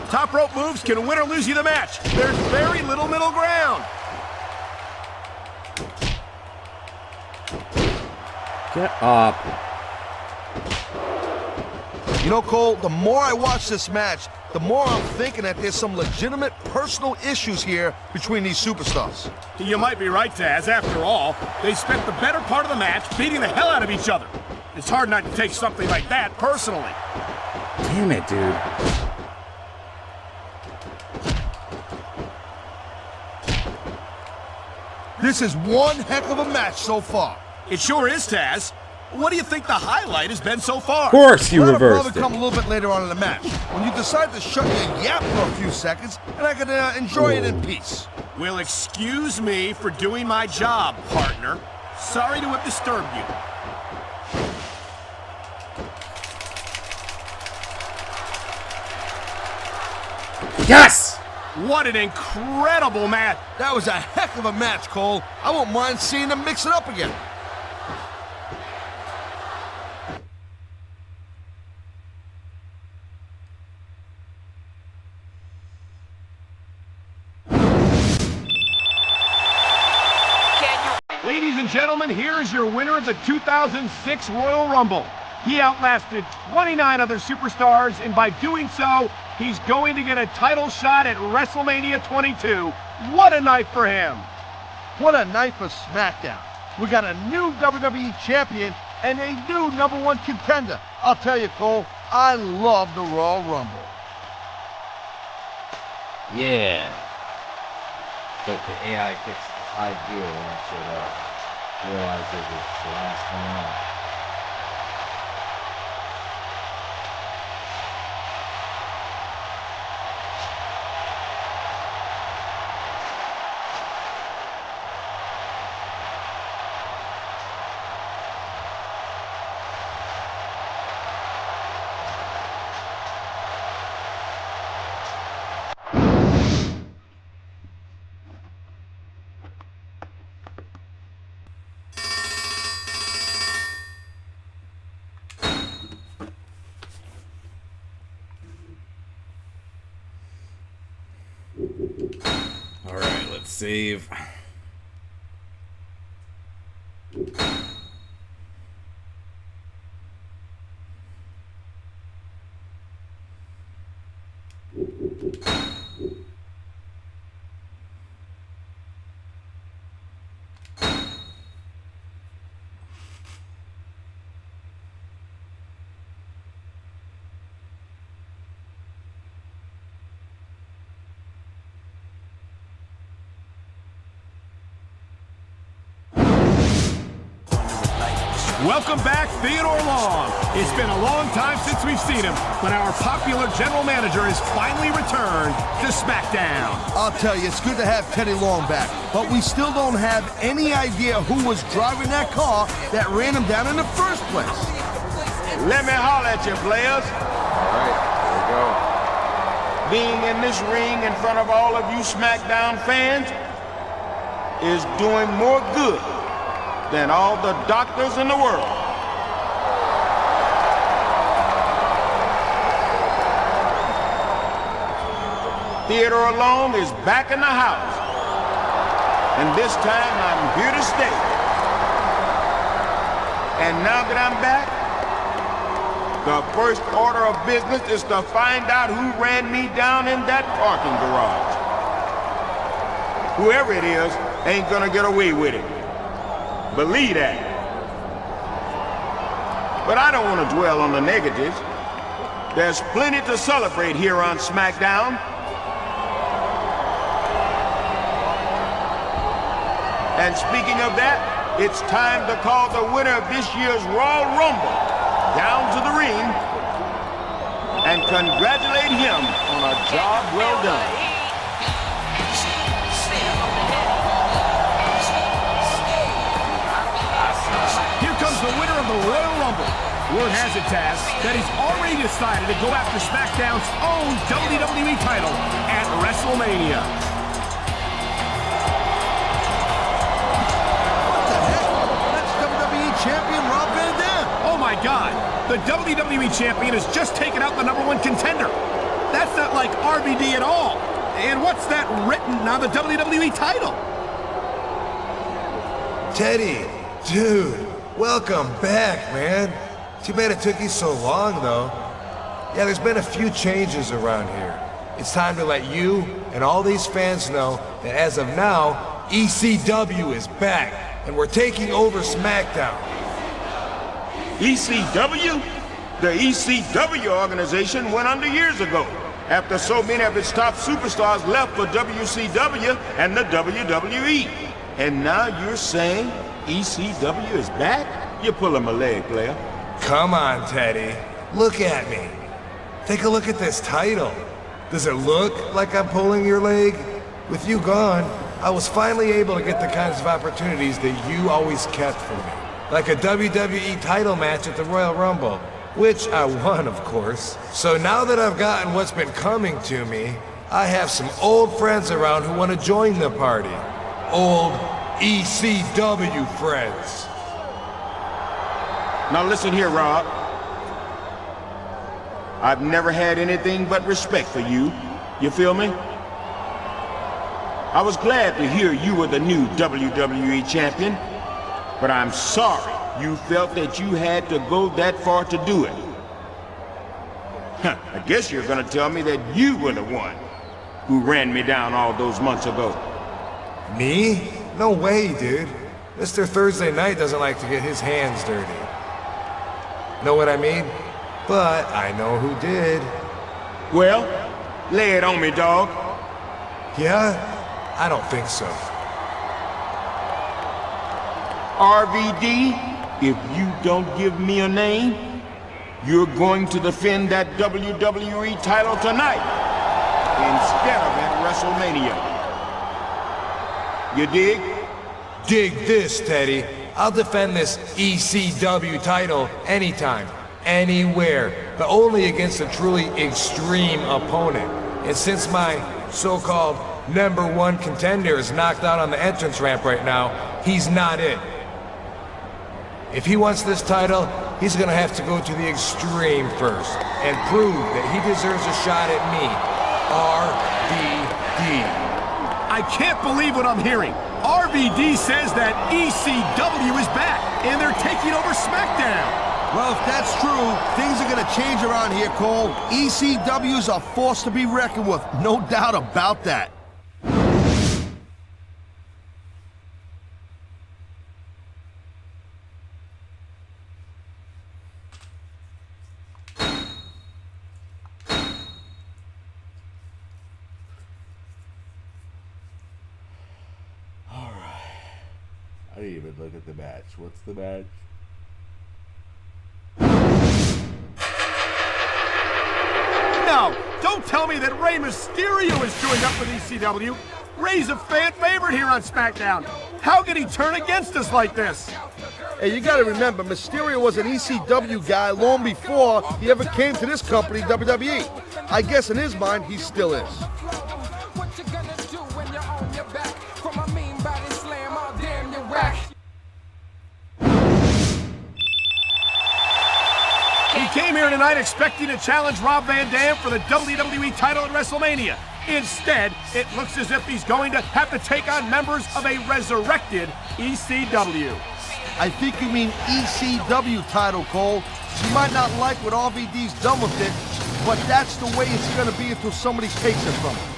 Top rope moves can win or lose you the match. There's very little middle ground. Get up. You know, Cole, the more I watch this match, the more I'm thinking that there's some legitimate personal issues here between these superstars. You might be right, Taz. After all, they spent the better part of the match beating the hell out of each other. It's hard not to take something like that personally. Damn it, dude. This is one heck of a match so far. It sure is, Taz. What do you think the highlight has been so far? Of course you That'll reversed probably it. come a little bit later on in the match, when you decide to shut your yap for a few seconds, and I can enjoy it in peace. Well, excuse me for doing my job, partner. Sorry to have disturbed you. Yes! What an incredible match. That was a heck of a match, Cole. I won't mind seeing them mix it up again. Ladies and gentlemen, here is your winner of the 2006 Royal Rumble. He outlasted 29 other superstars, and by doing so, He's going to get a title shot at WrestleMania 22. What a night for him. What a night for SmackDown. We got a new WWE champion and a new #1 contender. I'll tell you, Cole, I love the Royal Rumble. Yeah. But the AI fixed the high gear when it showed up. Realized it was the last one on. All right, let's save. Welcome back, Theodore Long. It's been a long time since we've seen him, but our popular general manager has finally returned to SmackDown. I'll tell you, it's good to have Teddy Long back, but we still don't have any idea who was driving that car that ran him down in the first place. Let me holler at you, players. All right, here we go. Being in this ring in front of all of you SmackDown fans is doing more good than all the doctors in the world. Theodore Long is back in the house. And this time I'm here to stay. And now that I'm back, the first order of business is to find out who ran me down in that parking garage. Whoever it is ain't gonna get away with it. Believe that. But I don't want to dwell on the negatives. There's plenty to celebrate here on SmackDown. And speaking of that, it's time to call the winner of this year's Royal Rumble down to the ring and congratulate him on a job well done. The winner of the Royal Rumble. Word has it, Taz, that he's already decided to go after SmackDown's own WWE title at WrestleMania. What the heck? That's WWE champion Rob Van Dam. Oh my God, the WWE champion has just taken out the #1 contender. That's not like RVD at all. And what's that written on the WWE title? Teddy, dude. Welcome back, man. Too bad it took you so long, though. Yeah, there's been a few changes around here. It's time to let you and all these fans know that as of now, ECW is back, and we're taking over SmackDown. ECW? The ECW organization went under years ago, after so many of its top superstars left for WCW and the WWE. And now you're saying ECW is back? You're pulling my leg, player. Come on, Teddy. Look at me. Take a look at this title. Does it look like I'm pulling your leg? With you gone, I was finally able to get the kinds of opportunities that you always kept for me. Like a WWE title match at the Royal Rumble, which I won, of course. So now that I've gotten what's been coming to me, I have some old friends around who want to join the party. Old ECW friends. Now listen here, Rob. I've never had anything but respect for you. You feel me? I was glad to hear you were the new WWE champion, but I'm sorry you felt that you had to go that far to do it. I guess you're gonna tell me that you were the one who ran me down all those months ago. Me? No way, dude. Mr. Thursday Night doesn't like to get his hands dirty. Know what I mean? But I know who did. Well, lay it on me, dog. Yeah? I don't think so. RVD, if you don't give me a name, you're going to defend that WWE title tonight instead of at WrestleMania. You dig? Dig this, Teddy. I'll defend this ECW title anytime, anywhere, but only against a truly extreme opponent. And since my so-called #1 contender is knocked out on the entrance ramp right now, he's not it. If he wants this title, he's gonna have to go to the extreme first and prove that he deserves a shot at me, RVD. I can't believe what I'm hearing. RVD says that ECW is back, and they're taking over SmackDown. Well, if that's true, things are gonna change around here, Cole. ECW's a force to be reckoned with, no doubt about that. I didn't even look at the match. What's the match? No, don't tell me that Rey Mysterio is joined up with ECW. Rey's a fan favorite here on SmackDown. How could he turn against us like this? Hey, you gotta remember, Mysterio was an ECW guy long before he ever came to this company, WWE. I guess in his mind, he still is. What you gonna do when you're on your back? From a mean body slam, oh damn, you're whack. He came here tonight expecting to challenge Rob Van Dam for the WWE title at WrestleMania. Instead, it looks as if he's going to have to take on members of a resurrected ECW. I think you mean ECW title, Cole. You might not like what RVD's done with it, but that's the way it's gonna be until somebody takes it from him.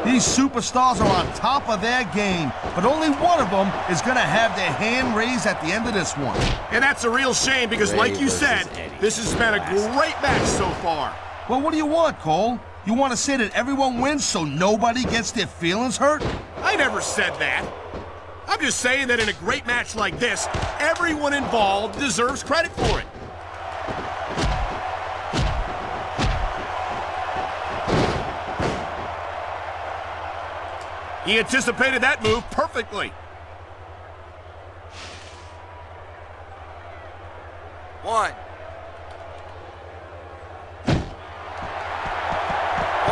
These superstars are on top of their game, but only one of them is going to have their hand raised at the end of this one. And that's a real shame because, Rey like you versus said, Eddie. this has been a great match so far. Well, what do you want, Cole? You want to say that everyone wins so nobody gets their feelings hurt? I never said that. I'm just saying that in a great match like this, everyone involved deserves credit for it. He anticipated that move perfectly. One.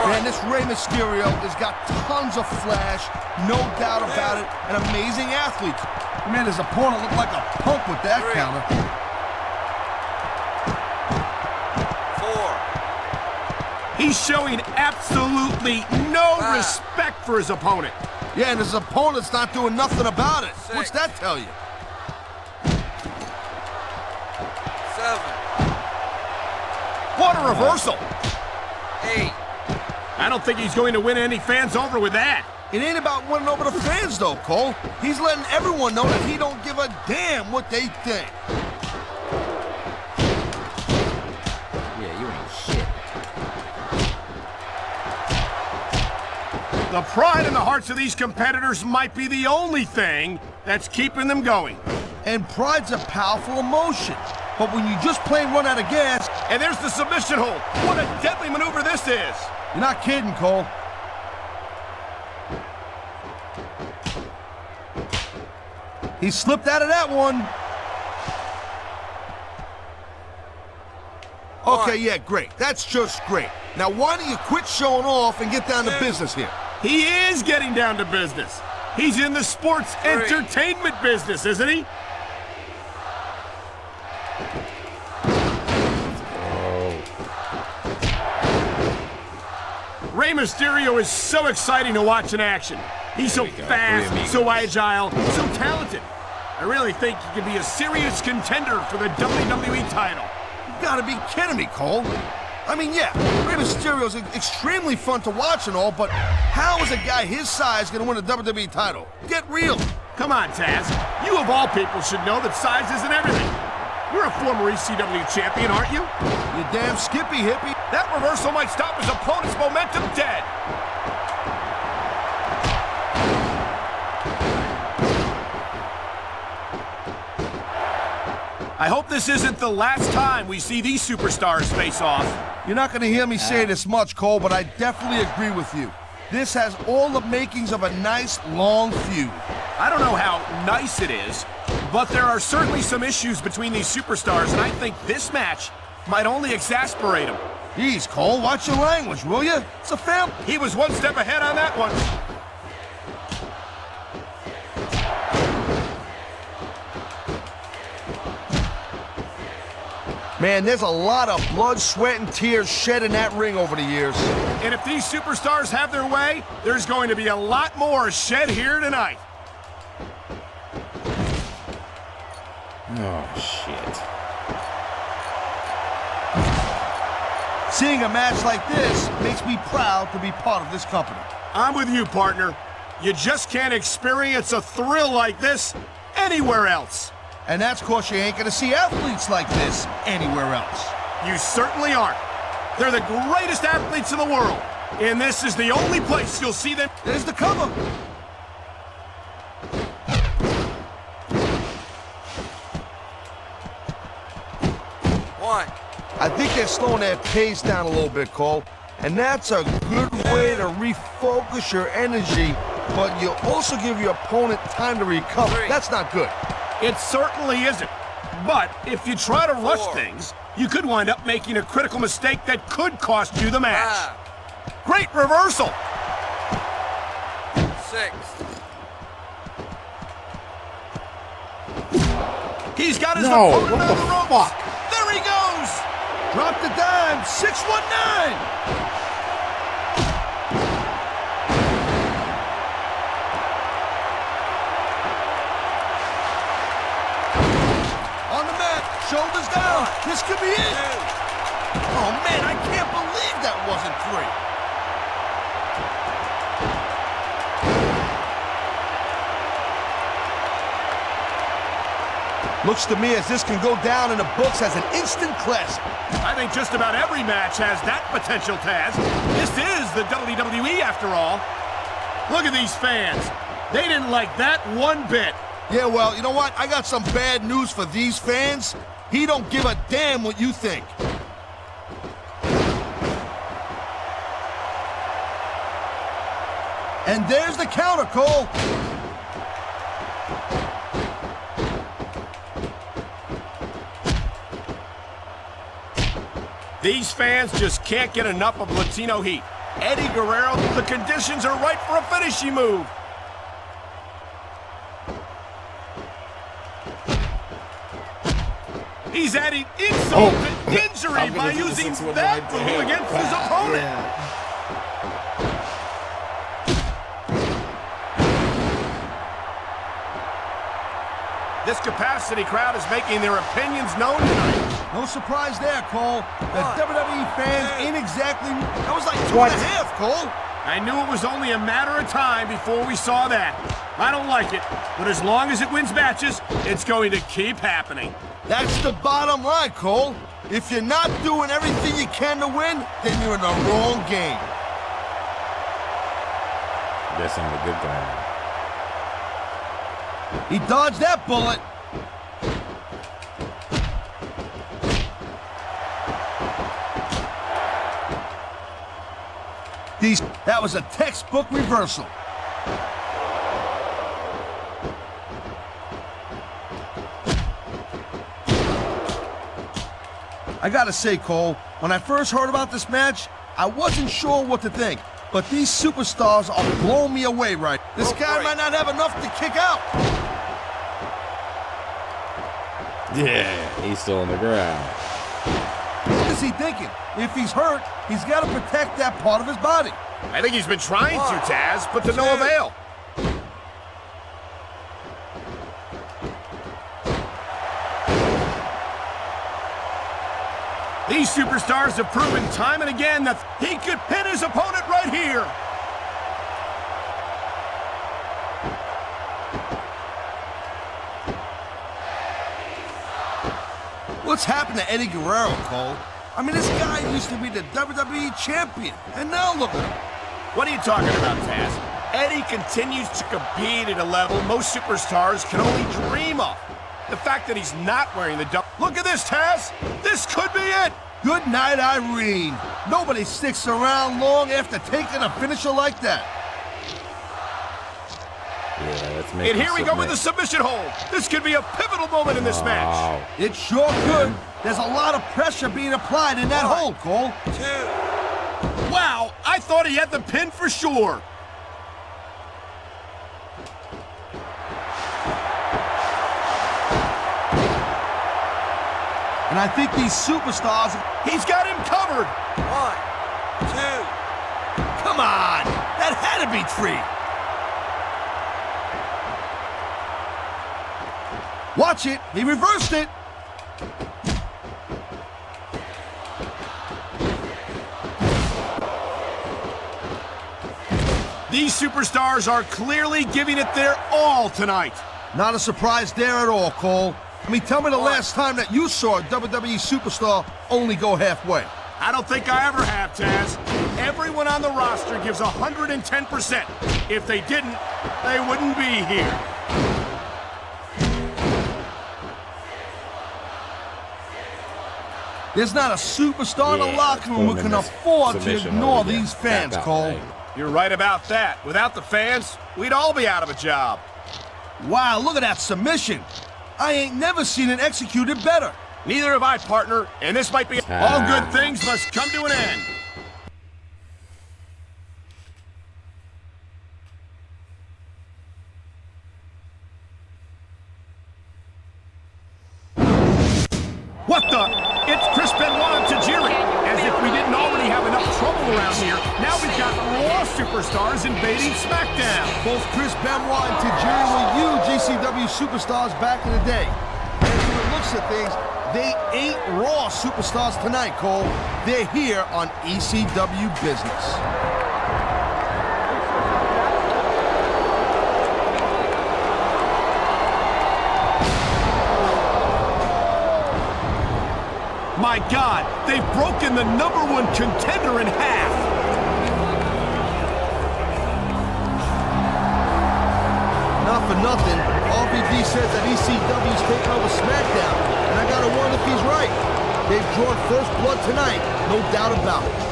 Man, this Rey Mysterio has got tons of flash, no doubt about it, an amazing athlete. Man, his opponent looked like a punk with that counter. 4. He's showing absolutely no respect for his opponent. Yeah, and his opponent's not doing nothing about it. 6. What's that tell you? 7. What a reversal. 8. I don't think he's going to win any fans over with that. It ain't about winning over the fans, though, Cole. He's letting everyone know that he don't give a damn what they think. Yeah, you ain't shit. The pride in the hearts of these competitors might be the only thing that's keeping them going. And pride's a powerful emotion. But when you just plain run out of gas... And there's the submission hold. What a deadly maneuver this is. You're not kidding, Cole. He slipped out of that one. Okay, yeah, great. That's just great. Now, why don't you quit showing off and get down to business here? He is getting down to business. He's in the sports entertainment business, isn't he? Rey Mysterio is so exciting to watch in action. He's so fast, so agile, so talented. I really think he could be a serious contender for the WWE title. You gotta be kidding me, Cole. I mean, yeah, Rey Mysterio's extremely fun to watch and all, but how is a guy his size gonna win a WWE title? Get real. Come on, Taz. You of all people should know that size isn't everything. You're a former ECW champion, aren't you? You damn skippy hippie. That reversal might stop his opponent's momentum dead. I hope this isn't the last time we see these superstars face off. You're not gonna hear me say this much, Cole, but I definitely agree with you. This has all the makings of a nice, long feud. I don't know how nice it is, but there are certainly some issues between these superstars, and I think this match might only exasperate them. Jeez, Cole, watch your language, will you? It's a family. He was one step ahead on that one. Man, there's a lot of blood, sweat, and tears shed in that ring over the years. And if these superstars have their way, there's going to be a lot more shed here tonight. Oh, shit. Seeing a match like this makes me proud to be part of this company. I'm with you, partner. You just can't experience a thrill like this anywhere else. And that's 'cause you ain't gonna see athletes like this anywhere else. You certainly aren't. They're the greatest athletes in the world, and this is the only place you'll see them. There's the cover. One. I think they're slowing their pace down a little bit, Cole. And that's a good way to refocus your energy, but you also give your opponent time to recover. That's not good. It certainly isn't. But if you try to rush things, you could wind up making a critical mistake that could cost you the match. Great reversal. 6. He's got his No, opponent what on the the ropes. fuck? There he goes. Drop the dime, 619. On the mat, shoulders down. This could be it. Oh man, I can't believe that wasn't 3. Looks to me as this can go down in the books as an instant classic. I think just about every match has that potential, Taz. This is the WWE after all. Look at these fans. They didn't like that one bit. Yeah, well, you know what? I got some bad news for these fans. He don't give a damn what you think. And there's the counter, Cole. These fans just can't get enough of Latino Heat. Eddie Guerrero, the conditions are right for a finishing move. He's adding insult to injury by using that move against his opponent. This capacity crowd is making their opinions known tonight. No surprise there, Cole. The WWE fans ain't exactly... That was like 2.5, Cole. I knew it was only a matter of time before we saw that. I don't like it, but as long as it wins matches, it's going to keep happening. That's the bottom line, Cole. If you're not doing everything you can to win, then you're in the wrong game. Guess I'm the good guy. He dodged that bullet. That was a textbook reversal. I gotta say, Cole, when I first heard about this match, I wasn't sure what to think. But these superstars are blowing me away right. This guy might not have enough to kick out. Yeah, he's still on the ground. What is he thinking? If he's hurt, he's got to protect that part of his body. I think he's been trying to, Taz, but to no avail. These superstars have proven time and again that he could pin his opponent right here. What's happened to Eddie Guerrero, Cole? I mean, this guy used to be the WWE champion, and now look at him. What are you talking about, Taz? Eddie continues to compete at a level most superstars can only dream of. The fact that he's not wearing the double... Look at this, Taz! This could be it! Good night, Irene. Nobody sticks around long after taking a finisher like that. Yeah, let's make And here we go with the submission hold. This could be a pivotal moment in this match. It sure could. There's a lot of pressure being applied in that hold, Cole. 2. Wow, I thought he had the pin for sure. And I think these superstars... He's got him covered. 1, 2. Come on! That had to be 3. Watch it! He reversed it! These superstars are clearly giving it their all tonight. Not a surprise there at all, Cole. I mean, tell me the last time that you saw a WWE superstar only go halfway. I don't think I ever have, Taz. Everyone on the roster gives 110%. If they didn't, they wouldn't be here. There's not a superstar in the locker room who can afford to ignore these fans, Cole. You're right about that. Without the fans, we'd all be out of a job. Wow, look at that submission. I ain't never seen it executed better. Neither have I, partner, and this might be... All good things must come to an end. What the? It's Chris Benoit and Tajiri. As if we didn't already have enough trouble around here. Now we've got Raw superstars invading SmackDown. Both Chris Benoit and Tajiri were huge ECW superstars back in the day. And from the looks of things, they ain't Raw superstars tonight, Cole. They're here on ECW business. My God, they've broken the #1 contender in half. Not for nothing, RVD says that ECW's taking over SmackDown, and I gotta wonder if he's right. They've drawn first blood tonight, no doubt about it.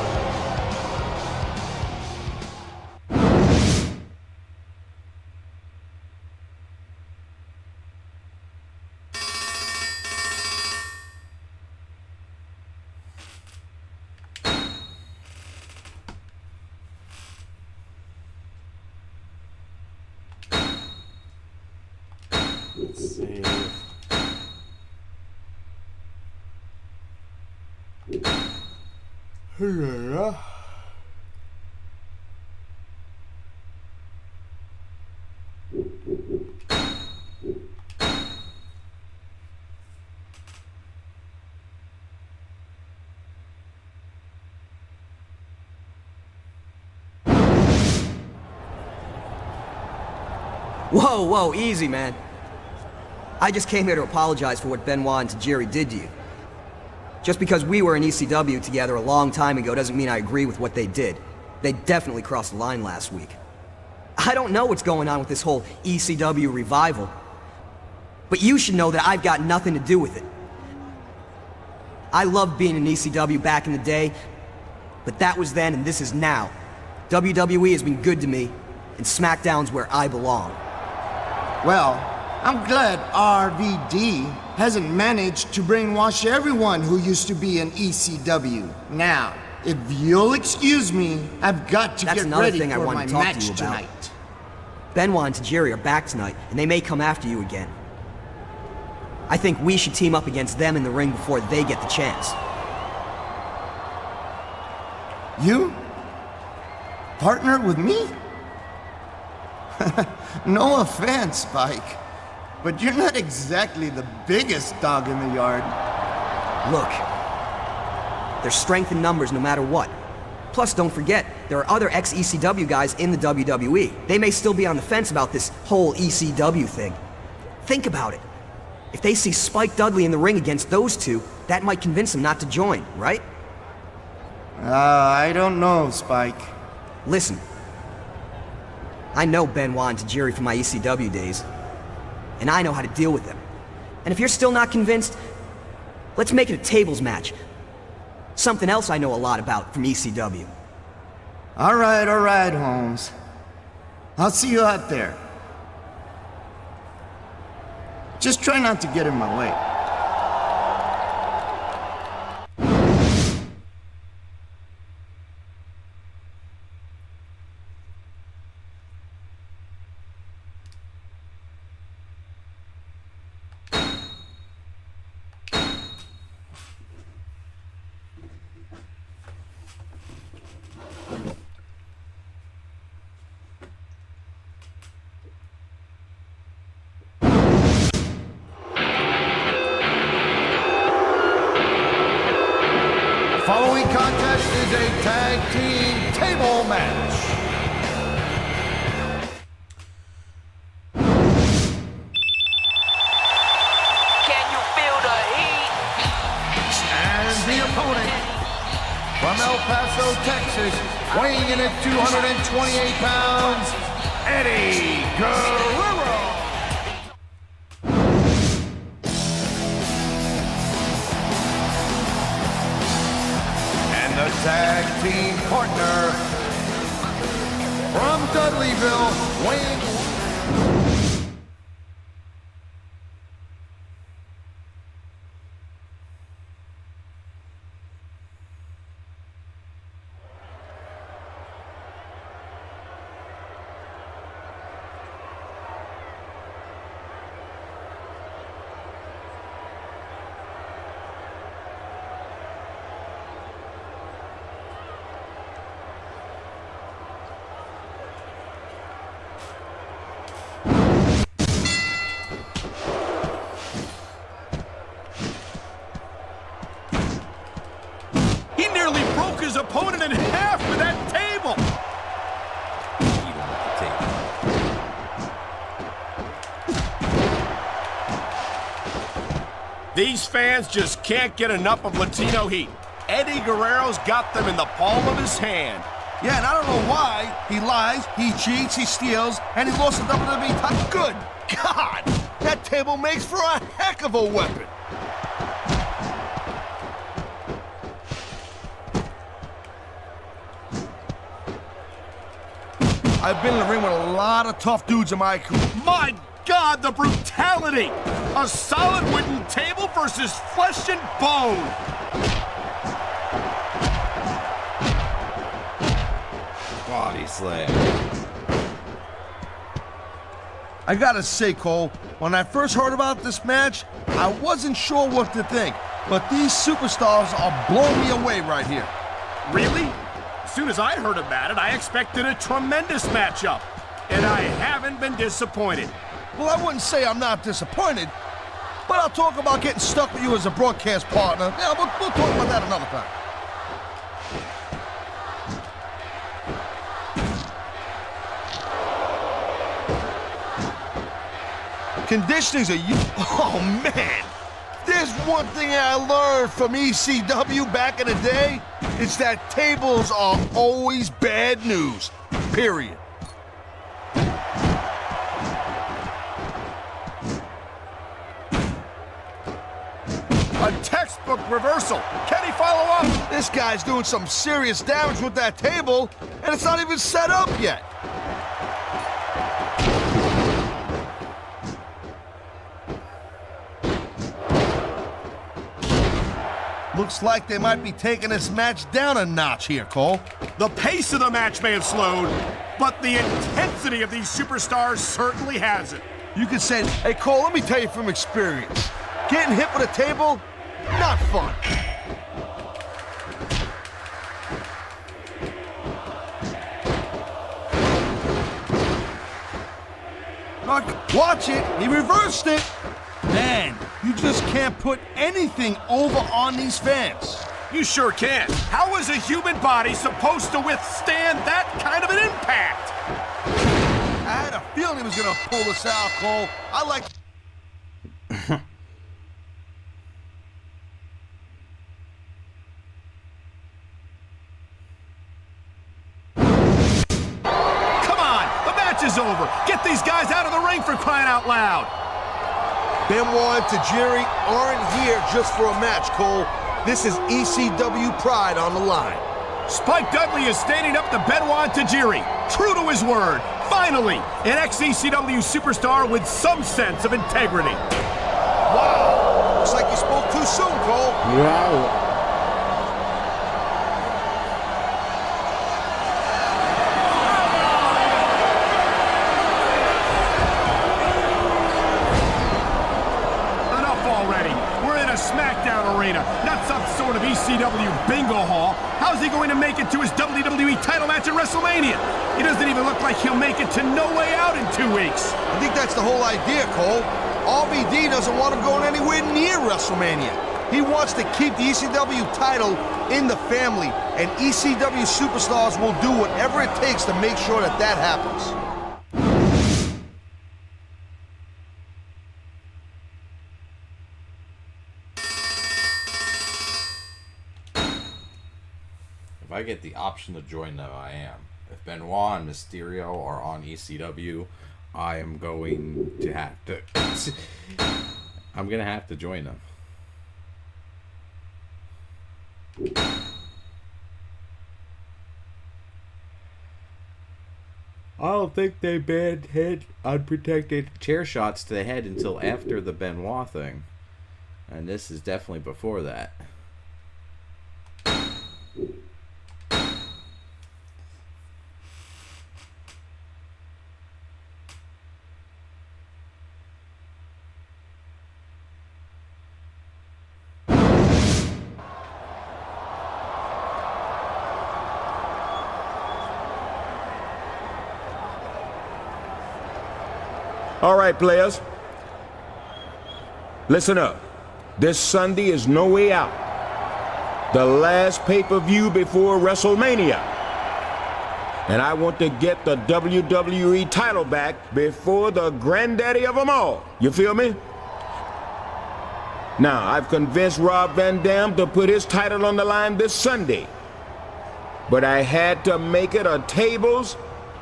Let's see. Whoa, whoa, easy, man. I just came here to apologize for what Benoit and Tajiri did to you. Just because we were in ECW together a long time ago doesn't mean I agree with what they did. They definitely crossed the line last week. I don't know what's going on with this whole ECW revival, but you should know that I've got nothing to do with it. I loved being in ECW back in the day, but that was then and this is now. WWE has been good to me, and SmackDown's where I belong. Well, I'm glad RVD hasn't managed to brainwash everyone who used to be in ECW. Now, if you'll excuse me, I've got to get ready thing I for want my to talk to match you about. tonight. Benoit and Tajiri are back tonight, and they may come after you again. I think we should team up against them in the ring before they get the chance. You? Partner with me? No offense, Spike, but you're not exactly the biggest dog in the yard. Look, there's strength in numbers no matter what. Plus, don't forget, there are other ex-ECW guys in the WWE. They may still be on the fence about this whole ECW thing. Think about it. If they see Spike Dudley in the ring against those two, that might convince them not to join, right? I don't know, Spike. Listen, I know Benoit and Tajiri from my ECW days, and I know how to deal with them. And if you're still not convinced, let's make it a tables match. Something else I know a lot about from ECW. All right, Holmes. I'll see you out there. Just try not to get in my way. Following contest is a tag team table match. Can you feel the heat? And the opponent from El Paso, Texas, weighing in at 228 pounds, Eddie Guerrero. And the tag team partner from Dudleyville, weighing... He nearly broke his opponent in half with that table. These fans just can't get enough of Latino Heat. Eddie Guerrero's got them in the palm of his hand. Yeah, and I don't know why. He lies, he cheats, he steals, and he lost the WWE title. Good God! That table makes for a heck of a weapon. I've been in the ring with a lot of tough dudes in my career. My God, the brutality! A solid wooden table versus flesh and bone. Body slam. I gotta say, Cole, when I first heard about this match, I wasn't sure what to think. But these superstars are blowing me away right here. Really? As soon as I heard about it, I expected a tremendous matchup. And I haven't been disappointed. Well, I wouldn't say I'm not disappointed, but I'll talk about getting stuck with you as a broadcast partner. Yeah, we'll talk about that another time. Conditioning's a... Oh, man! There's one thing I learned from ECW back in the day. It's that tables are always bad news. Period. A textbook reversal. Can he follow up? This guy's doing some serious damage with that table, and it's not even set up yet. Looks like they might be taking this match down a notch here, Cole. The pace of the match may have slowed, but the intensity of these superstars certainly hasn't. You could say, hey, Cole, let me tell you from experience. Getting hit with a table, not fun. Watch it, he reversed it. Man, you just can't put anything over on these fans. You sure can. How is a human body supposed to withstand that kind of an impact? I had a feeling he was gonna pull this out, Cole. I like... Come on, the match is over. Get these guys out of the ring for crying out loud. Benoit and Tajiri aren't here just for a match, Cole. This is ECW pride on the line. Spike Dudley is standing up to Benoit and Tajiri, true to his word. Finally, an ex-ECW superstar with some sense of integrity. Wow, looks like you spoke too soon, Cole. Wow. SmackDown arena, not some sort of ECW bingo hall. How's he going to make it to his WWE title match at WrestleMania? It doesn't even look like he'll make it to No Way Out in 2 weeks. I think that's the whole idea, Cole. RVD doesn't want him going anywhere near WrestleMania. He wants to keep the ECW title in the family, and ECW superstars will do whatever it takes to make sure that that happens. If I get the option to join them, I am. If Benoit and Mysterio are on ECW, I am going to have to... I'm going to have to join them. I don't think they banned head unprotected chair shots to the head until after the Benoit thing. And this is definitely before that. All right, players. Listen up. This Sunday is No Way Out. The last pay-per-view before WrestleMania. And I want to get the WWE title back before the granddaddy of them all. You feel me? Now, I've convinced Rob Van Dam to put his title on the line this Sunday. But I had to make it a tables,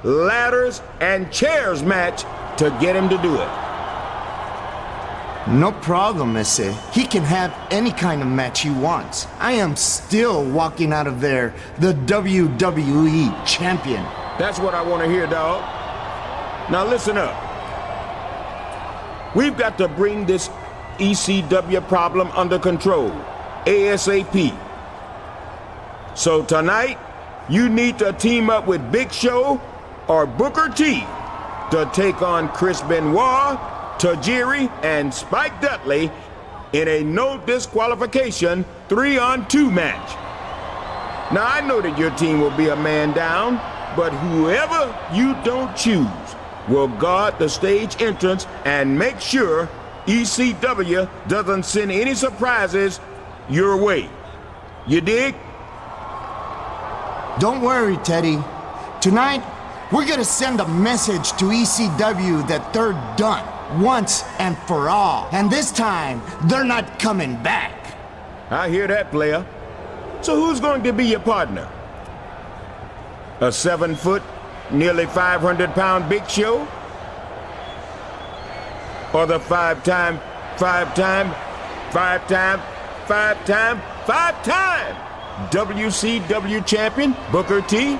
ladders, and chairs match to get him to do it. No problem, Missy. He can have any kind of match he wants. I am still walking out of there the WWE champion. That's what I want to hear, dog. Now listen up. We've got to bring this ECW problem under control, ASAP. So tonight, you need to team up with Big Show or Booker T to take on Chris Benoit, Tajiri, and Spike Dudley in a no disqualification 3-on-2 match. Now I know that your team will be a man down, but whoever you don't choose will guard the stage entrance and make sure ECW doesn't send any surprises your way. You dig? Don't worry, Teddy. Tonight, we're gonna send a message to ECW that they're done, once and for all. And this time, they're not coming back. I hear that, player. So who's going to be your partner? A 7-foot, nearly 500-pound Big Show? Or the five-time WCW champion, Booker T?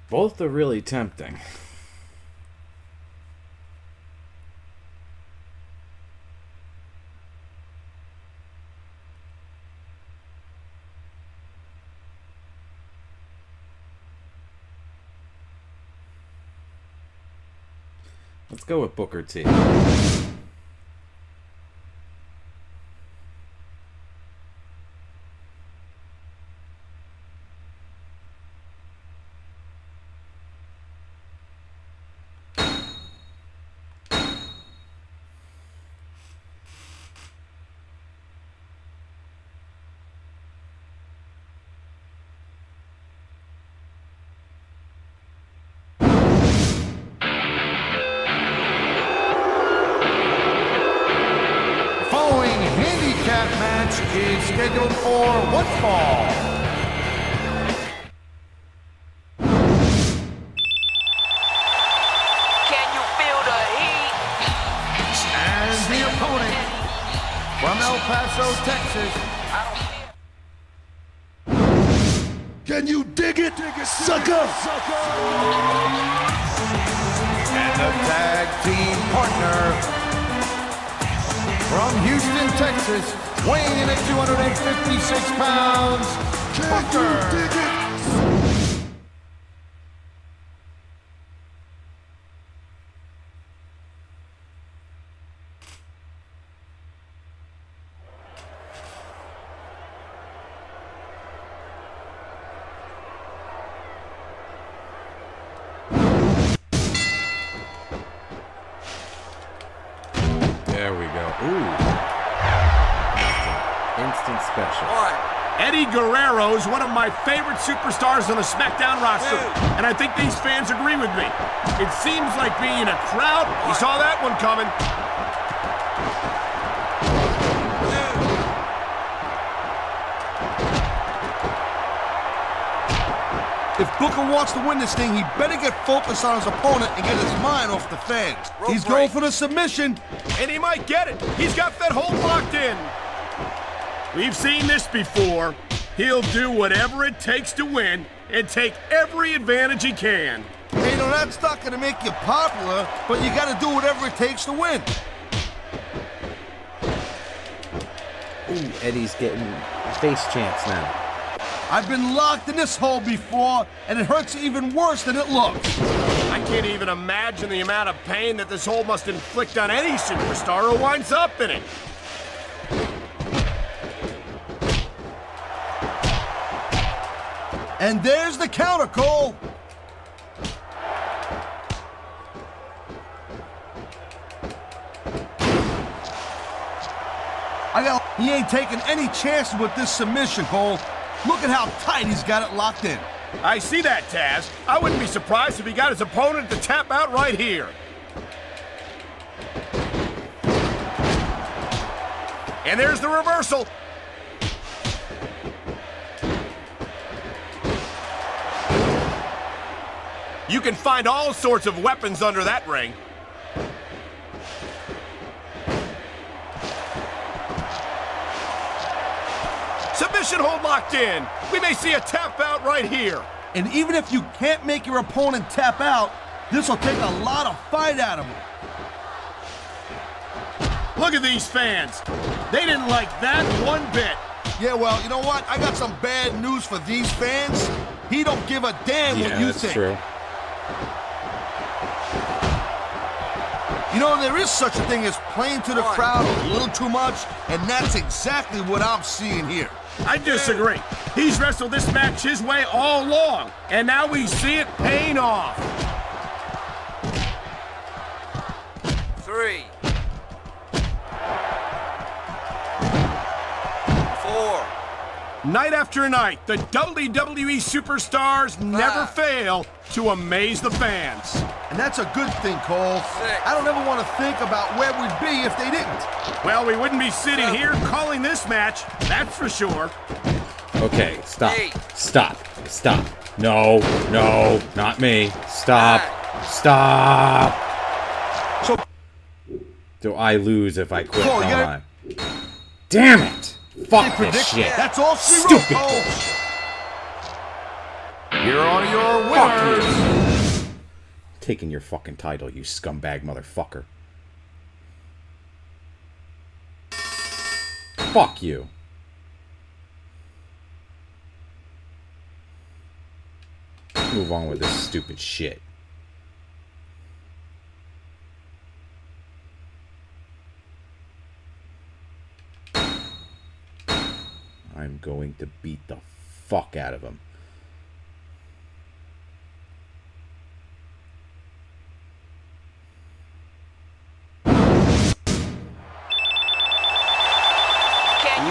Both are really tempting. Let's go with Booker T. Match is scheduled for one fall. Can you feel the heat? And the opponent from El Paso, Texas. Can you dig it, sucker? And the tag team partner from Houston, Texas, weighing in at 256 pounds, Booker. There we go. Ooh. Instant special. Eddie Guerrero is one of my favorite superstars on the SmackDown roster, and I think these fans agree with me. It seems like being in a crowd. You saw that one coming. If Booker wants to win this thing, he better get focused on his opponent and get his mind off the fans. He's going for the submission. And he might get it. He's got that hold locked in. We've seen this before. He'll do whatever it takes to win and take every advantage he can. Hey, you know, that's not going to make you popular, but you got to do whatever it takes to win. Ooh, Eddie's getting face chants now. I've been locked in this hole before, and it hurts even worse than it looks. I can't even imagine the amount of pain that this hole must inflict on any superstar who winds up in it. And there's the counter, Cole. He ain't taking any chances with this submission, Cole. Look at how tight he's got it locked in. I see that, Taz. I wouldn't be surprised if he got his opponent to tap out right here. And there's the reversal. You can find all sorts of weapons under that ring. Submission hold locked in. We may see a tap out right here. And even if you can't make your opponent tap out, this will take a lot of fight out of him. Look at these fans. They didn't like that one bit. Yeah, well, you know what? I got some bad news for these fans. He don't give a damn what you think. True. You know, there is such a thing as playing to the crowd a little too much, and that's exactly what I'm seeing here. I disagree. He's wrestled this match his way all along, and now we see it paying off. 3, 4. Night after night, the WWE superstars never fail to amaze the fans. And that's a good thing, Cole. I don't ever want to think about where we'd be if they didn't. Well, we wouldn't be sitting here calling this match, that's for sure. Okay, stop. Stop. Stop. No, no, not me. Stop. Stop. So, do I lose if I quit? Cole, Damn it. Fuck this shit. That's all she wrote, Stupid Cole. bullshit. Here are your winners. Taking your fucking title, you scumbag motherfucker. Fuck you. Move on with this stupid shit. I'm going to beat the fuck out of him.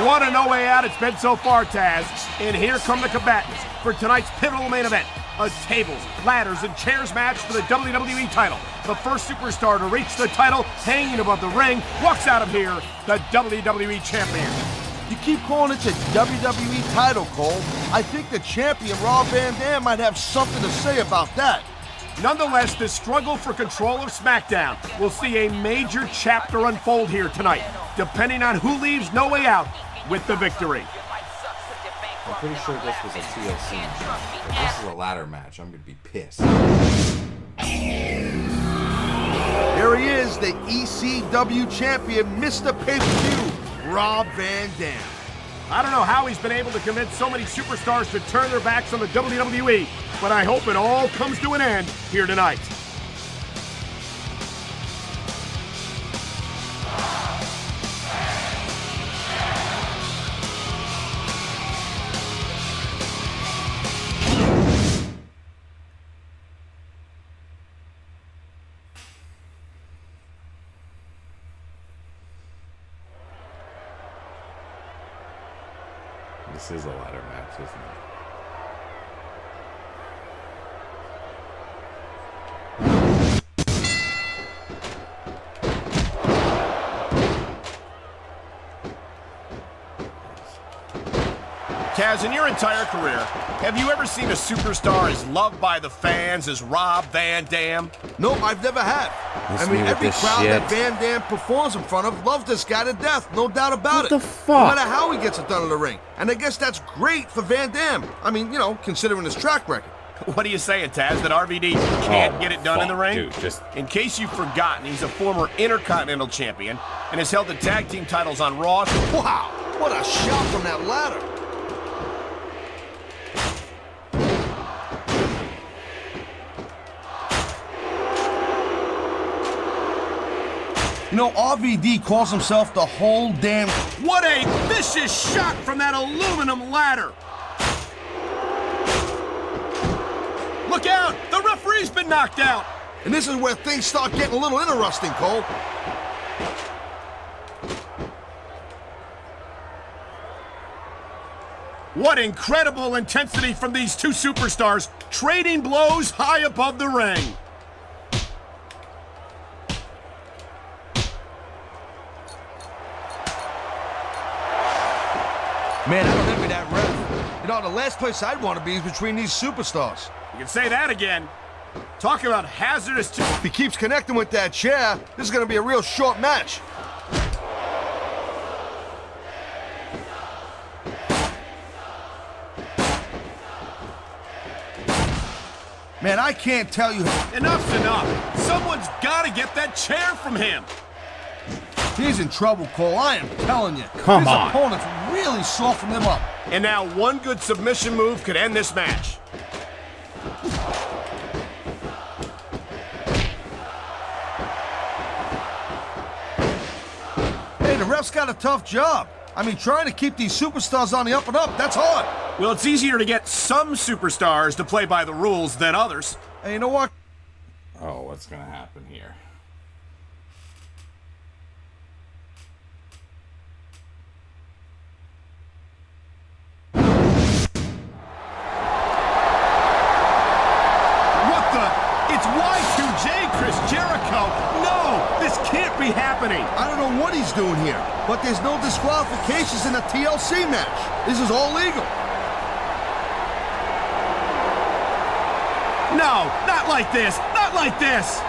What a no way out it's been so far, Taz. And here come the combatants for tonight's pivotal main event. A tables, ladders, and chairs match for the WWE title. The first superstar to reach the title hanging above the ring walks out of here the WWE champion. You keep calling it the WWE title, Cole. I think the champion, Rob Van Dam, might have something to say about that. Nonetheless, the struggle for control of SmackDown will see a major chapter unfold here tonight, depending on who leaves No Way Out with the victory. I'm pretty sure this was a TLC match. If this is a ladder match, I'm going to be pissed. There he is, the ECW champion, Mr. Pay-Per-View, Rob Van Dam. I don't know how he's been able to convince so many superstars to turn their backs on the WWE, but I hope it all comes to an end here tonight. This is a ladder match, isn't it? Kaz, in your entire career, have you ever seen a superstar as loved by the fans as Rob Van Dam? No, I've never had. I mean, every crowd that Van Dam performs in front of loves this guy to death, no doubt about it. What the fuck? No matter how he gets it done in the ring. And I guess that's great for Van Dam. I mean, you know, considering his track record. What are you saying, Taz, that RVD can't get it done in the ring? Dude, just... In case you've forgotten, he's a former Intercontinental Champion and has held the tag team titles on Raw. Wow, what a shot from that ladder. You know, RVD calls himself the whole damn... What a vicious shot from that aluminum ladder! Look out! The referee's been knocked out! And this is where things start getting a little interesting, Cole. What incredible intensity from these two superstars, trading blows high above the ring. Man, I don't envy that ref. You know, the last place I'd want to be is between these superstars. You can say that again. Talk about hazardous... If he keeps connecting with that chair, this is going to be a real short match. Man, I can't tell you... Enough's enough. Someone's got to get that chair from him. He's in trouble, Cole. I am telling you. Come on. His opponent's really softened him up. And now one good submission move could end this match. Hey, the ref's got a tough job. I mean, trying to keep these superstars on the up and up, that's hard. Well, it's easier to get some superstars to play by the rules than others. Hey, you know what? Oh, what's gonna happen here? What the? It's Y2J, Chris Jericho. No, this can't be happening. I don't know what he's doing here, but there's no disqualifications in the TLC match. This is all legal. No, not like this. Not like this.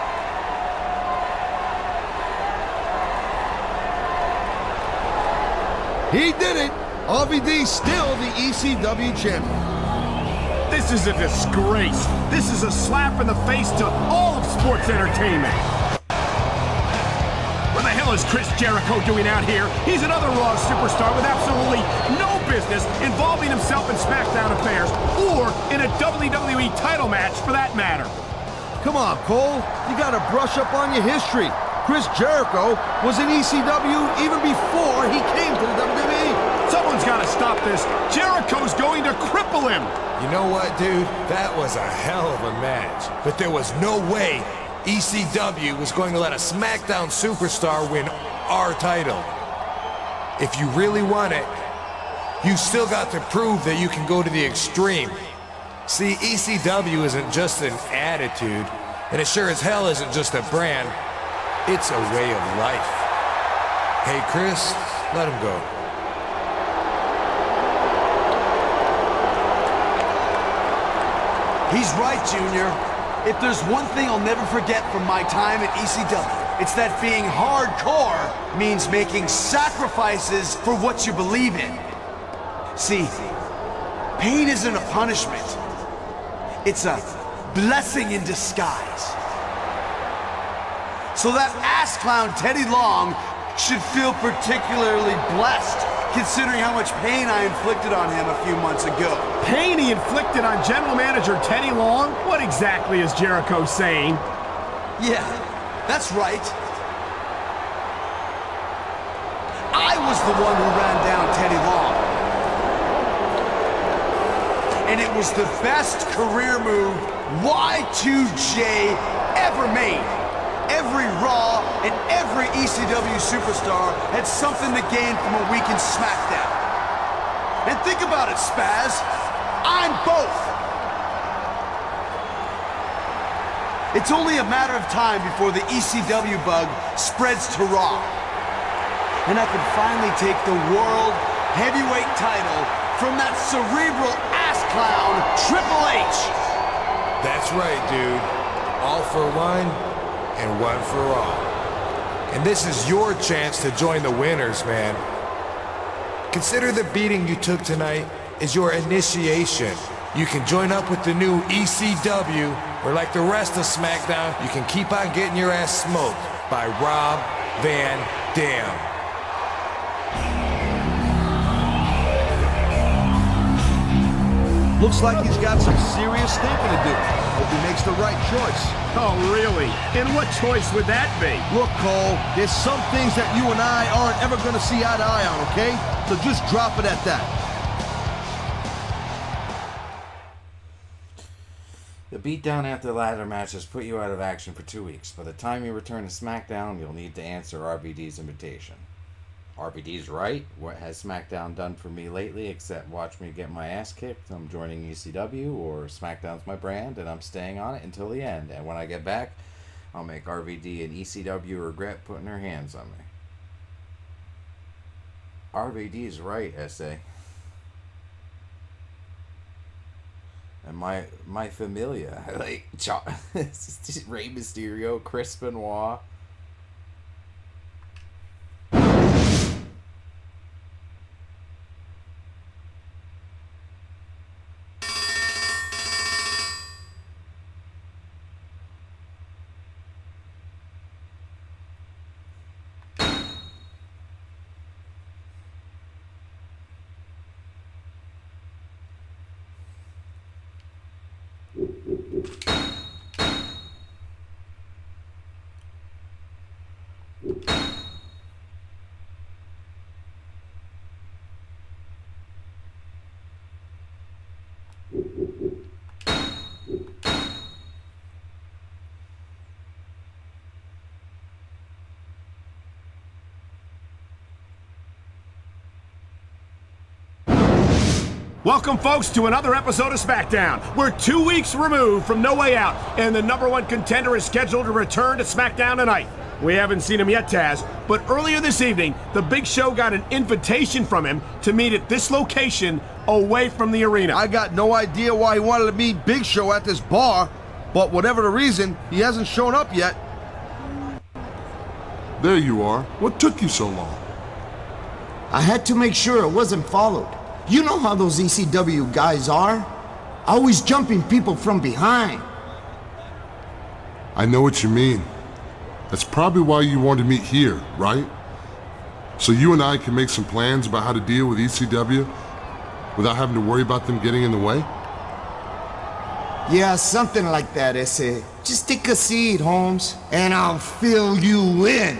He did it. RVD's still the ECW champion. This This is a disgrace. This is a slap in the face to all of sports entertainment. What the hell is Chris Jericho doing out here? He's another Raw superstar with absolutely no business involving himself in SmackDown affairs or in a WWE title match for that matter. Come on, Cole. You gotta brush up on your history. Chris Jericho was in ECW even before he came to the WWE. Someone's gotta stop this. Jericho's going to cripple him. You know what, dude? That was a hell of a match. But there was no way ECW was going to let a SmackDown superstar win our title. If you really want it, you still got to prove that you can go to the extreme. See, ECW isn't just an attitude, and it sure as hell isn't just a brand. It's a way of life. Hey, Chris, let him go. He's right, Junior. If there's one thing I'll never forget from my time at ECW, it's that being hardcore means making sacrifices for what you believe in. See, pain isn't a punishment. It's a blessing in disguise. So that ass clown Teddy Long should feel particularly blessed, considering how much pain I inflicted on him a few months ago. Pain he inflicted on General Manager Teddy Long? What exactly is Jericho saying? Yeah, that's right. I was the one who ran down Teddy Long. And it was the best career move Y2J ever made. Every Raw and every ECW superstar had something to gain from a week in SmackDown. And think about it, Spaz. I'm both. It's only a matter of time before the ECW bug spreads to Raw. And I can finally take the World Heavyweight title from that cerebral ass clown, Triple H. That's right, dude. All for one, and one for all. And this is your chance to join the winners, man. Consider the beating you took tonight as your initiation. You can join up with the new ECW, or like the rest of SmackDown, you can keep on getting your ass smoked by Rob Van Dam. Looks like he's got some serious thinking to do. Hope he makes the right choice. Oh, really? And what choice would that be? Look, Cole, there's some things that you and I aren't ever going to see eye to eye on, okay? So just drop it at that. The beatdown after the ladder match has put you out of action for 2 weeks. By the time you return to SmackDown, you'll need to answer RVD's invitation. RVD's right. What has SmackDown done for me lately except watch me get my ass kicked? I'm joining ECW, or SmackDown's my brand, and I'm staying on it until the end. And when I get back, I'll make RVD and ECW regret putting their hands on me. RVD's right, SA. And my familia, like Rey Mysterio, Chris Benoit. Welcome, folks, to another episode of SmackDown. We're 2 weeks removed from No Way Out, and the #1 contender is scheduled to return to SmackDown tonight. We haven't seen him yet, Taz, but earlier this evening, the Big Show got an invitation from him to meet at this location away from the arena. I got no idea why he wanted to meet Big Show at this bar, but whatever the reason, he hasn't shown up yet. There you are. What took you so long? I had to make sure it wasn't followed. You know how those ECW guys are. always jumping people from behind. I know what you mean. That's probably why you want to meet here, right? So you and I can make some plans about how to deal with ECW without having to worry about them getting in the way? Yeah, something like that, Ese. Just take a seat, Holmes, and I'll fill you in.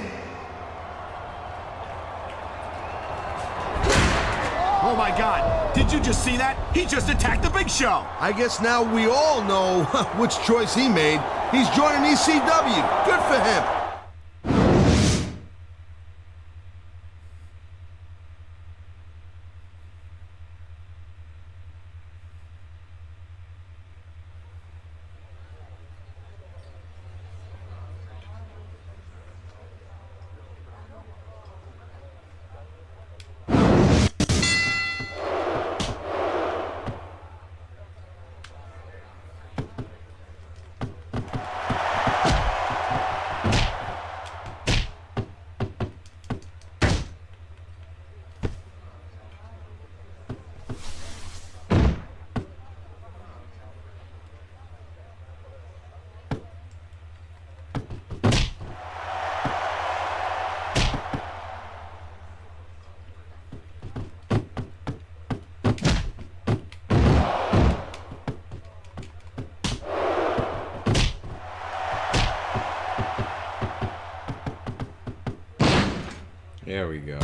Oh my God, did you just see that? He just attacked the Big Show. I guess now we all know which choice he made. He's joining ECW. Good for him. There we go.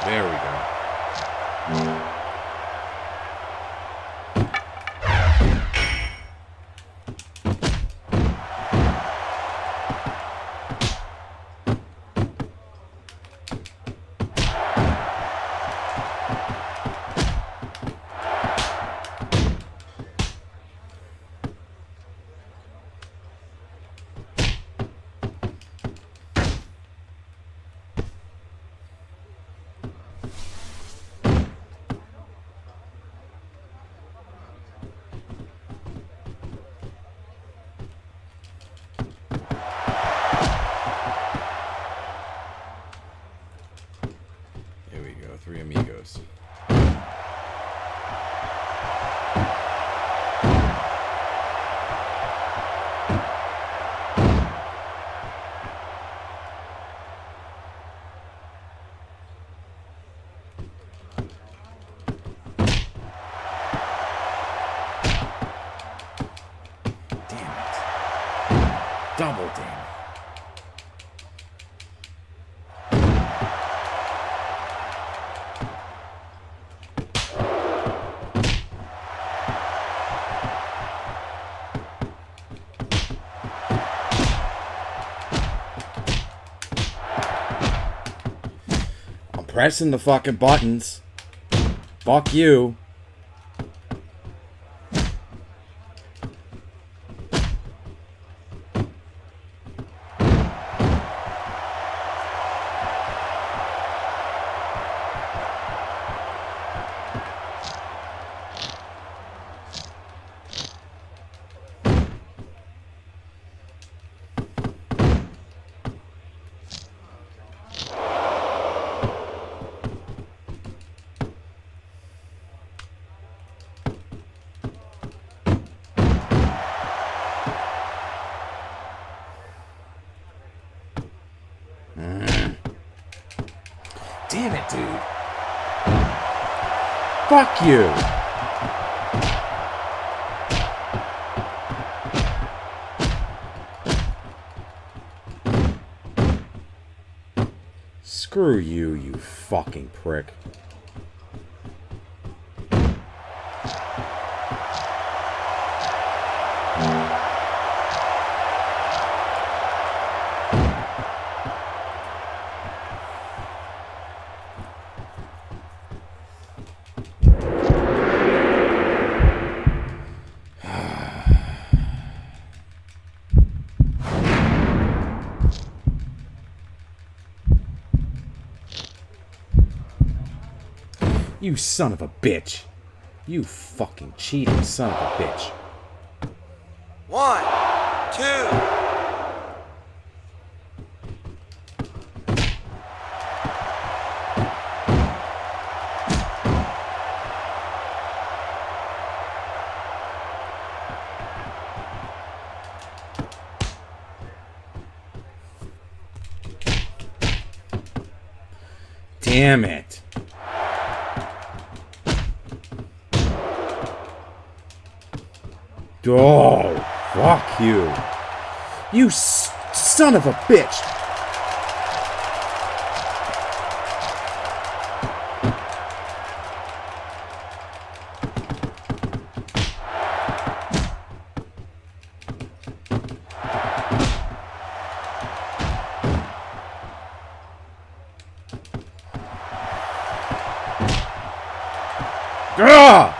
There we go. Three amigos. Damn it. Double damn. Pressing the fucking buttons. Fuck you. Damn it, dude. Fuck you. Screw you, you fucking prick. You son of a bitch. You fucking cheating son of a bitch. 1, 2. Damn it. Oh, fuck you. You son of a bitch. Ugh!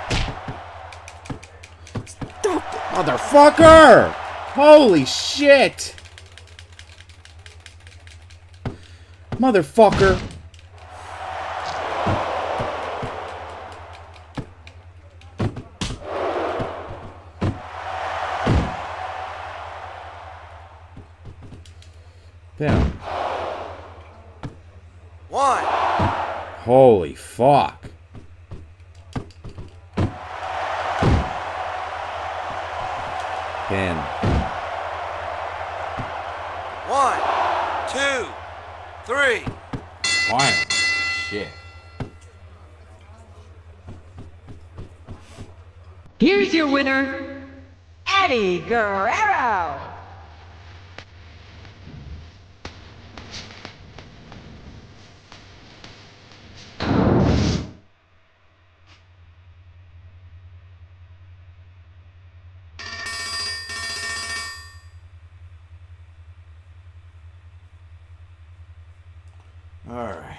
Motherfucker! Holy shit! Motherfucker! Damn. 1. Holy fuck. Pin. 1, 2, 3. Fine. Shit. Here's your winner, Eddie Guerrero. All right.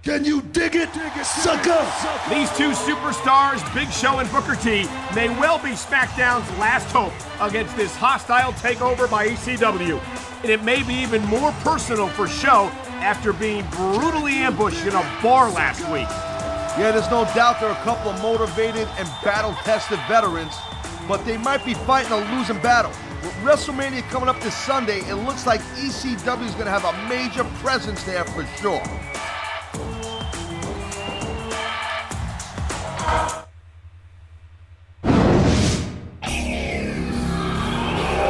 Can you dig it, sucker? These two superstars, Big Show and Booker T, may well be SmackDown's last hope against this hostile takeover by ECW. And it may be even more personal for Show after being brutally ambushed in a bar last week. Yeah, there's no doubt they're a couple of motivated and battle-tested veterans, but they might be fighting a losing battle. With WrestleMania coming up this Sunday, it looks like ECW is going to have a major presence there for sure.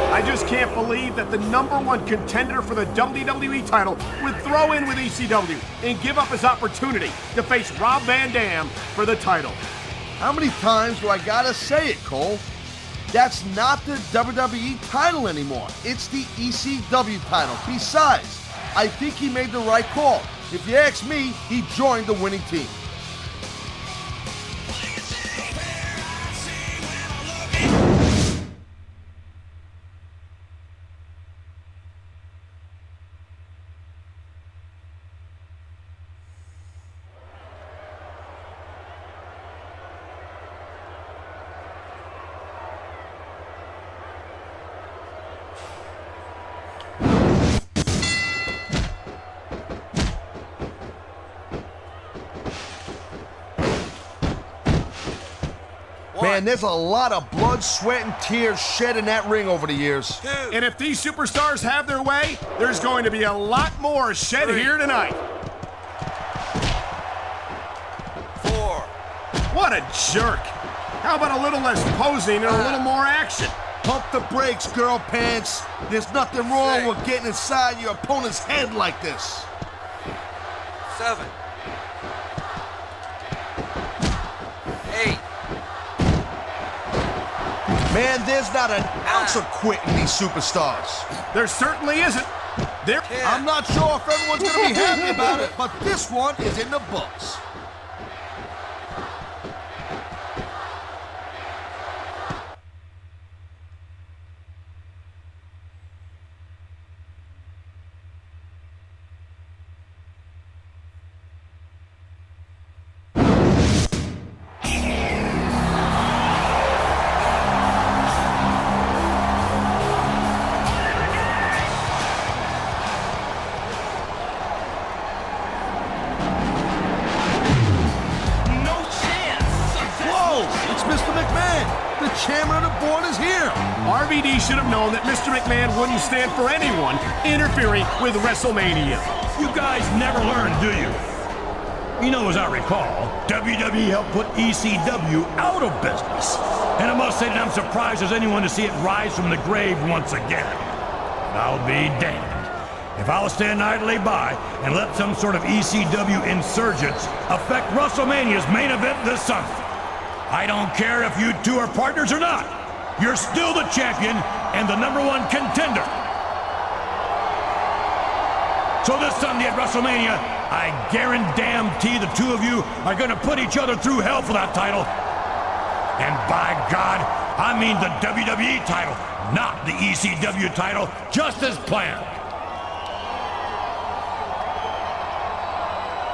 I just can't believe that the #1 contender for the WWE title would throw in with ECW and give up his opportunity to face Rob Van Dam for the title. How many times do I gotta say it, Cole? That's not the WWE title anymore. It's the ECW title. Besides, I think he made the right call. If you ask me, he joined the winning team. Man, there's a lot of blood, sweat, and tears shed in that ring over the years. And if these superstars have their way, there's going to be a lot more shed here tonight. 4. What a jerk. How about a little less posing and a little more action? Pump the brakes, girl pants. There's nothing wrong with getting inside your opponent's head like this. 7. 8. Man, there's not an ounce of quit in these superstars. There certainly isn't. I'm not sure if everyone's going to be happy about it, but this one is in the books. Mr. McMahon, the chairman of the board is here. RVD should have known that Mr. McMahon wouldn't stand for anyone interfering with WrestleMania. You guys never learn, do you? You know, as I recall, WWE helped put ECW out of business. And I must say that I'm surprised as anyone to see it rise from the grave once again. But I'll be damned if I'll stand idly by and let some sort of ECW insurgents affect WrestleMania's main event this summer. I don't care if you two are partners or not. You're still the champion and the #1 contender. So this Sunday at WrestleMania, I guarantee the two of you are going to put each other through hell for that title. And by God, I mean the WWE title, not the ECW title, just as planned.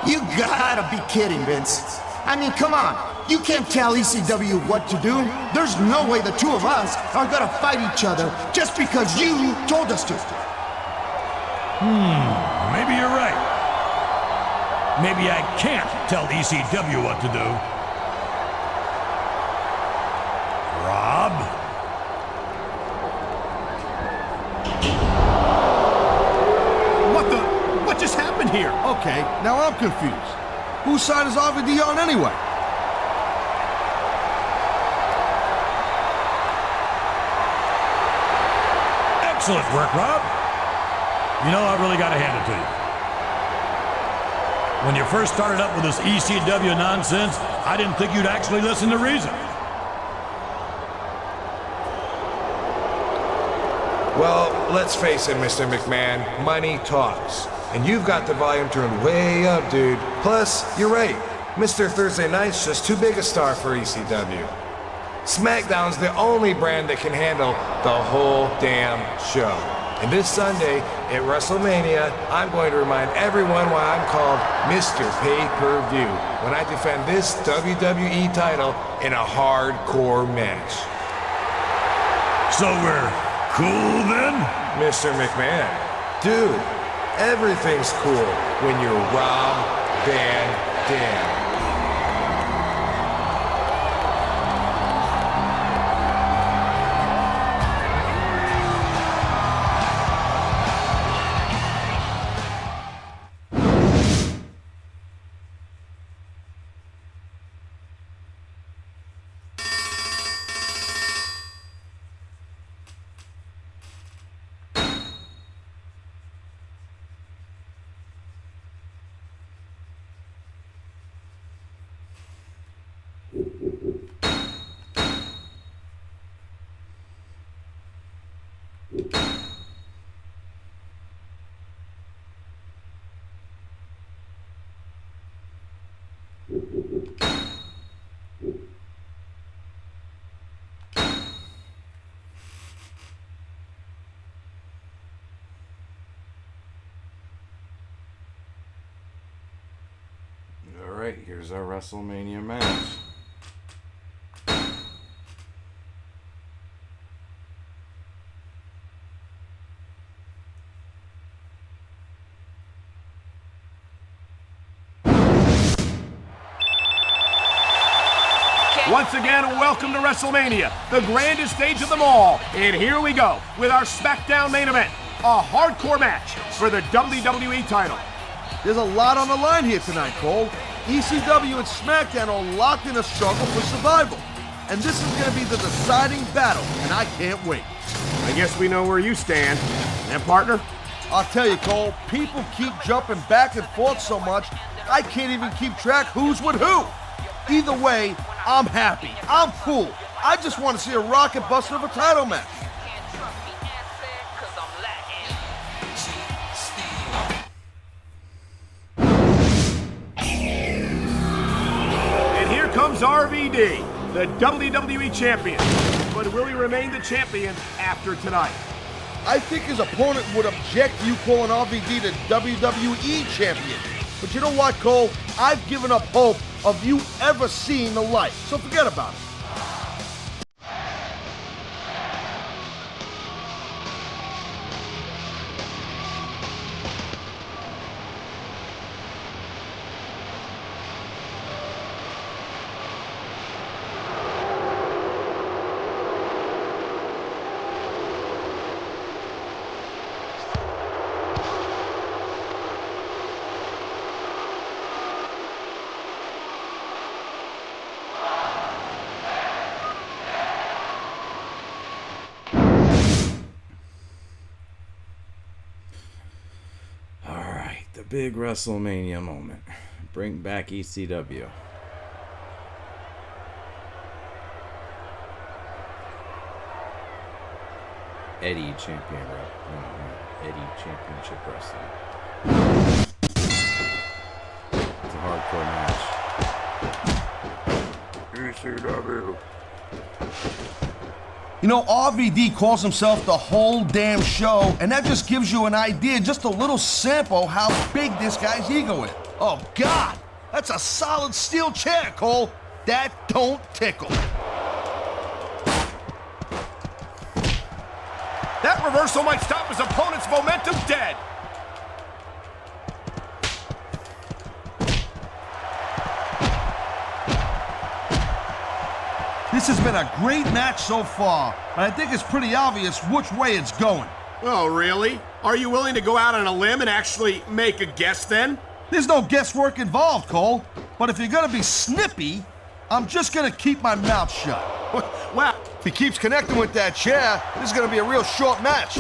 You gotta be kidding, Vince. I mean, come on. You can't tell ECW what to do. There's no way the two of us are gonna fight each other just because you told us to. Maybe you're right. Maybe I can't tell ECW what to do. Rob? What just happened here? Okay, now I'm confused. Whose side is RVD on anyway? Excellent work, Rob. You know, I really got to hand it to you. When you first started up with this ECW nonsense, I didn't think you'd actually listen to reason. Well, let's face it, Mr. McMahon, money talks. And you've got the volume turned way up, dude. Plus, you're right, Mr. Thursday Night's just too big a star for ECW. SmackDown's the only brand that can handle the whole damn show. And this Sunday at WrestleMania, I'm going to remind everyone why I'm called Mr. Pay-Per-View when I defend this WWE title in a hardcore match. So we're cool then? Mr. McMahon, dude, everything's cool when you're Rob Van Dam. Alright, here's our WrestleMania match. Once once again, welcome to WrestleMania, the grandest stage of them all. And here we go with our SmackDown main event, a hardcore match for the WWE title. There's a lot on the line here tonight, Cole. ECW and SmackDown are locked in a struggle for survival. And this is going to be the deciding battle, and I can't wait. I guess we know where you stand. And partner? I'll tell you, Cole, people keep jumping back and forth so much, I can't even keep track who's with who. Either way, I'm happy. I'm cool. I just want to see a rocket buster of a title match. And here comes RVD, the WWE champion. But will he remain the champion after tonight? I think his opponent would object to you calling RVD the WWE champion. But you know what, Cole? I've given up hope of you ever seeing the light, so forget about it. The big WrestleMania moment. Bring back ECW. Eddie champion Eddie championship wrestling. It's a hardcore match. ECW. You know, RVD calls himself the whole damn show, and that just gives you an idea, just a little sample how big this guy's ego is. Oh, God! That's a solid steel chair, Cole. That don't tickle. That reversal might stop his opponent's momentum dead. This has been a great match so far, but I think it's pretty obvious which way it's going. Oh, really? Are you willing to go out on a limb and actually make a guess then? There's no guesswork involved, Cole. But if you're gonna be snippy, I'm just gonna keep my mouth shut. Wow. If he keeps connecting with that chair, this is gonna be a real short match.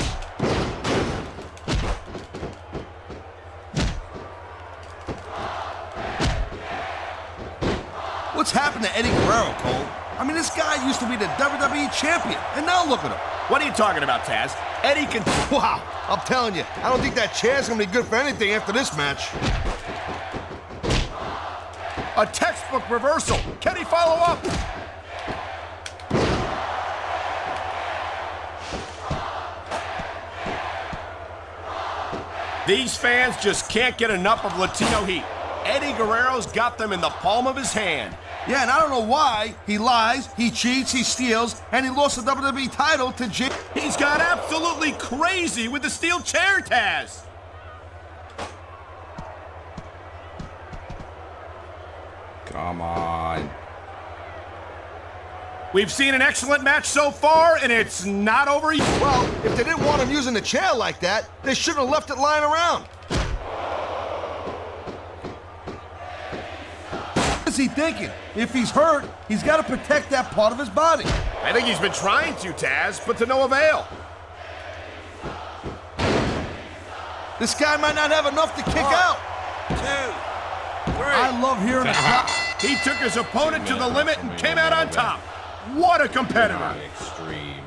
What's happened to Eddie Guerrero, Cole? I mean, this guy used to be the WWE champion, and now look at him. What are you talking about, Taz? Eddie can... Wow, I'm telling you, I don't think that chair's gonna be good for anything after this match. A textbook reversal. Can he follow up? These fans just can't get enough of Latino Heat. Eddie Guerrero's got them in the palm of his hand. Yeah, and I don't know why. He lies, he cheats, he steals, and he lost the WWE title to Jay. He's got absolutely crazy with the steel chair, Taz. Come on. We've seen an excellent match so far, and it's not over yet. Well, if they didn't want him using the chair like that, they shouldn't have left it lying around. What is he thinking? If he's hurt, he's got to protect that part of his body. I think he's been trying to, Taz, but to no avail. This guy might not have enough to kick out. 2, 3. I love hearing the crowd. He took his opponent to the limit and came out on top. What a competitor. Extreme.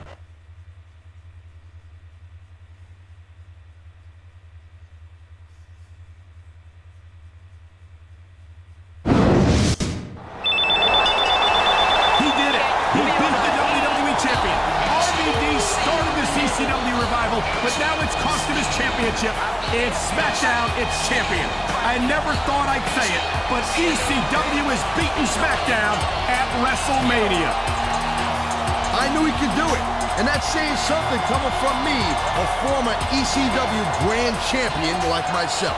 He did it. He beat the WWE champion. RVD started the CCW revival, but now it's cost him his championship. It's SmackDown, it's champion. I never thought I'd say it, but ECW has beaten SmackDown at WrestleMania. I knew he could do it, and that's saying something coming from me, a former ECW Grand Champion like myself.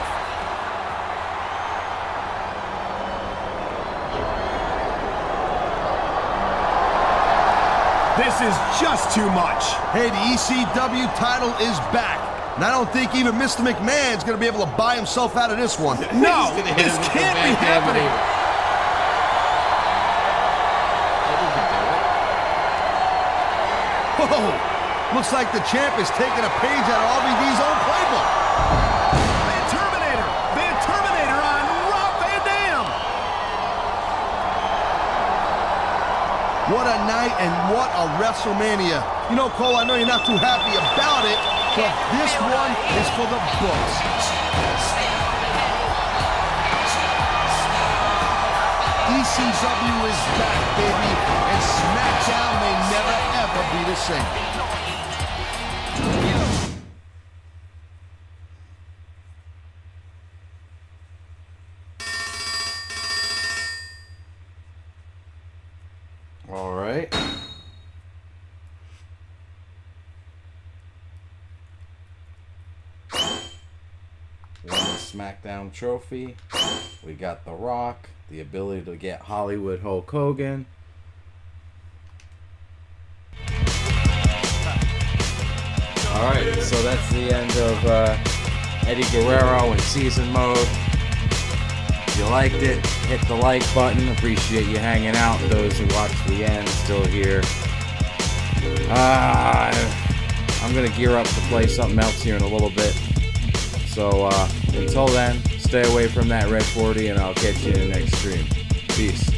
This is just too much. Hey, the ECW title is back. And I don't think even Mr. McMahon's going to be able to buy himself out of this one. No, this can't be happening. Whoa! Looks like the champ is taking a page out of RVD's own playbook. Van Terminator on Rob Van Dam. What a night and what a WrestleMania. You know, Cole, I know you're not too happy about it, but this one is for the books. ECW is back, baby, and SmackDown may never, ever be the same. All right. Won the SmackDown trophy. We got The Rock, the ability to get Hollywood Hulk Hogan. All right, so that's the end of Eddie Guerrero in season mode. If you liked it, hit the like button. Appreciate you hanging out. Those who watched the end, still here. I'm going to gear up to play something else here in a little bit. So until then, stay away from that Red 40 and I'll catch you in the next stream. Peace.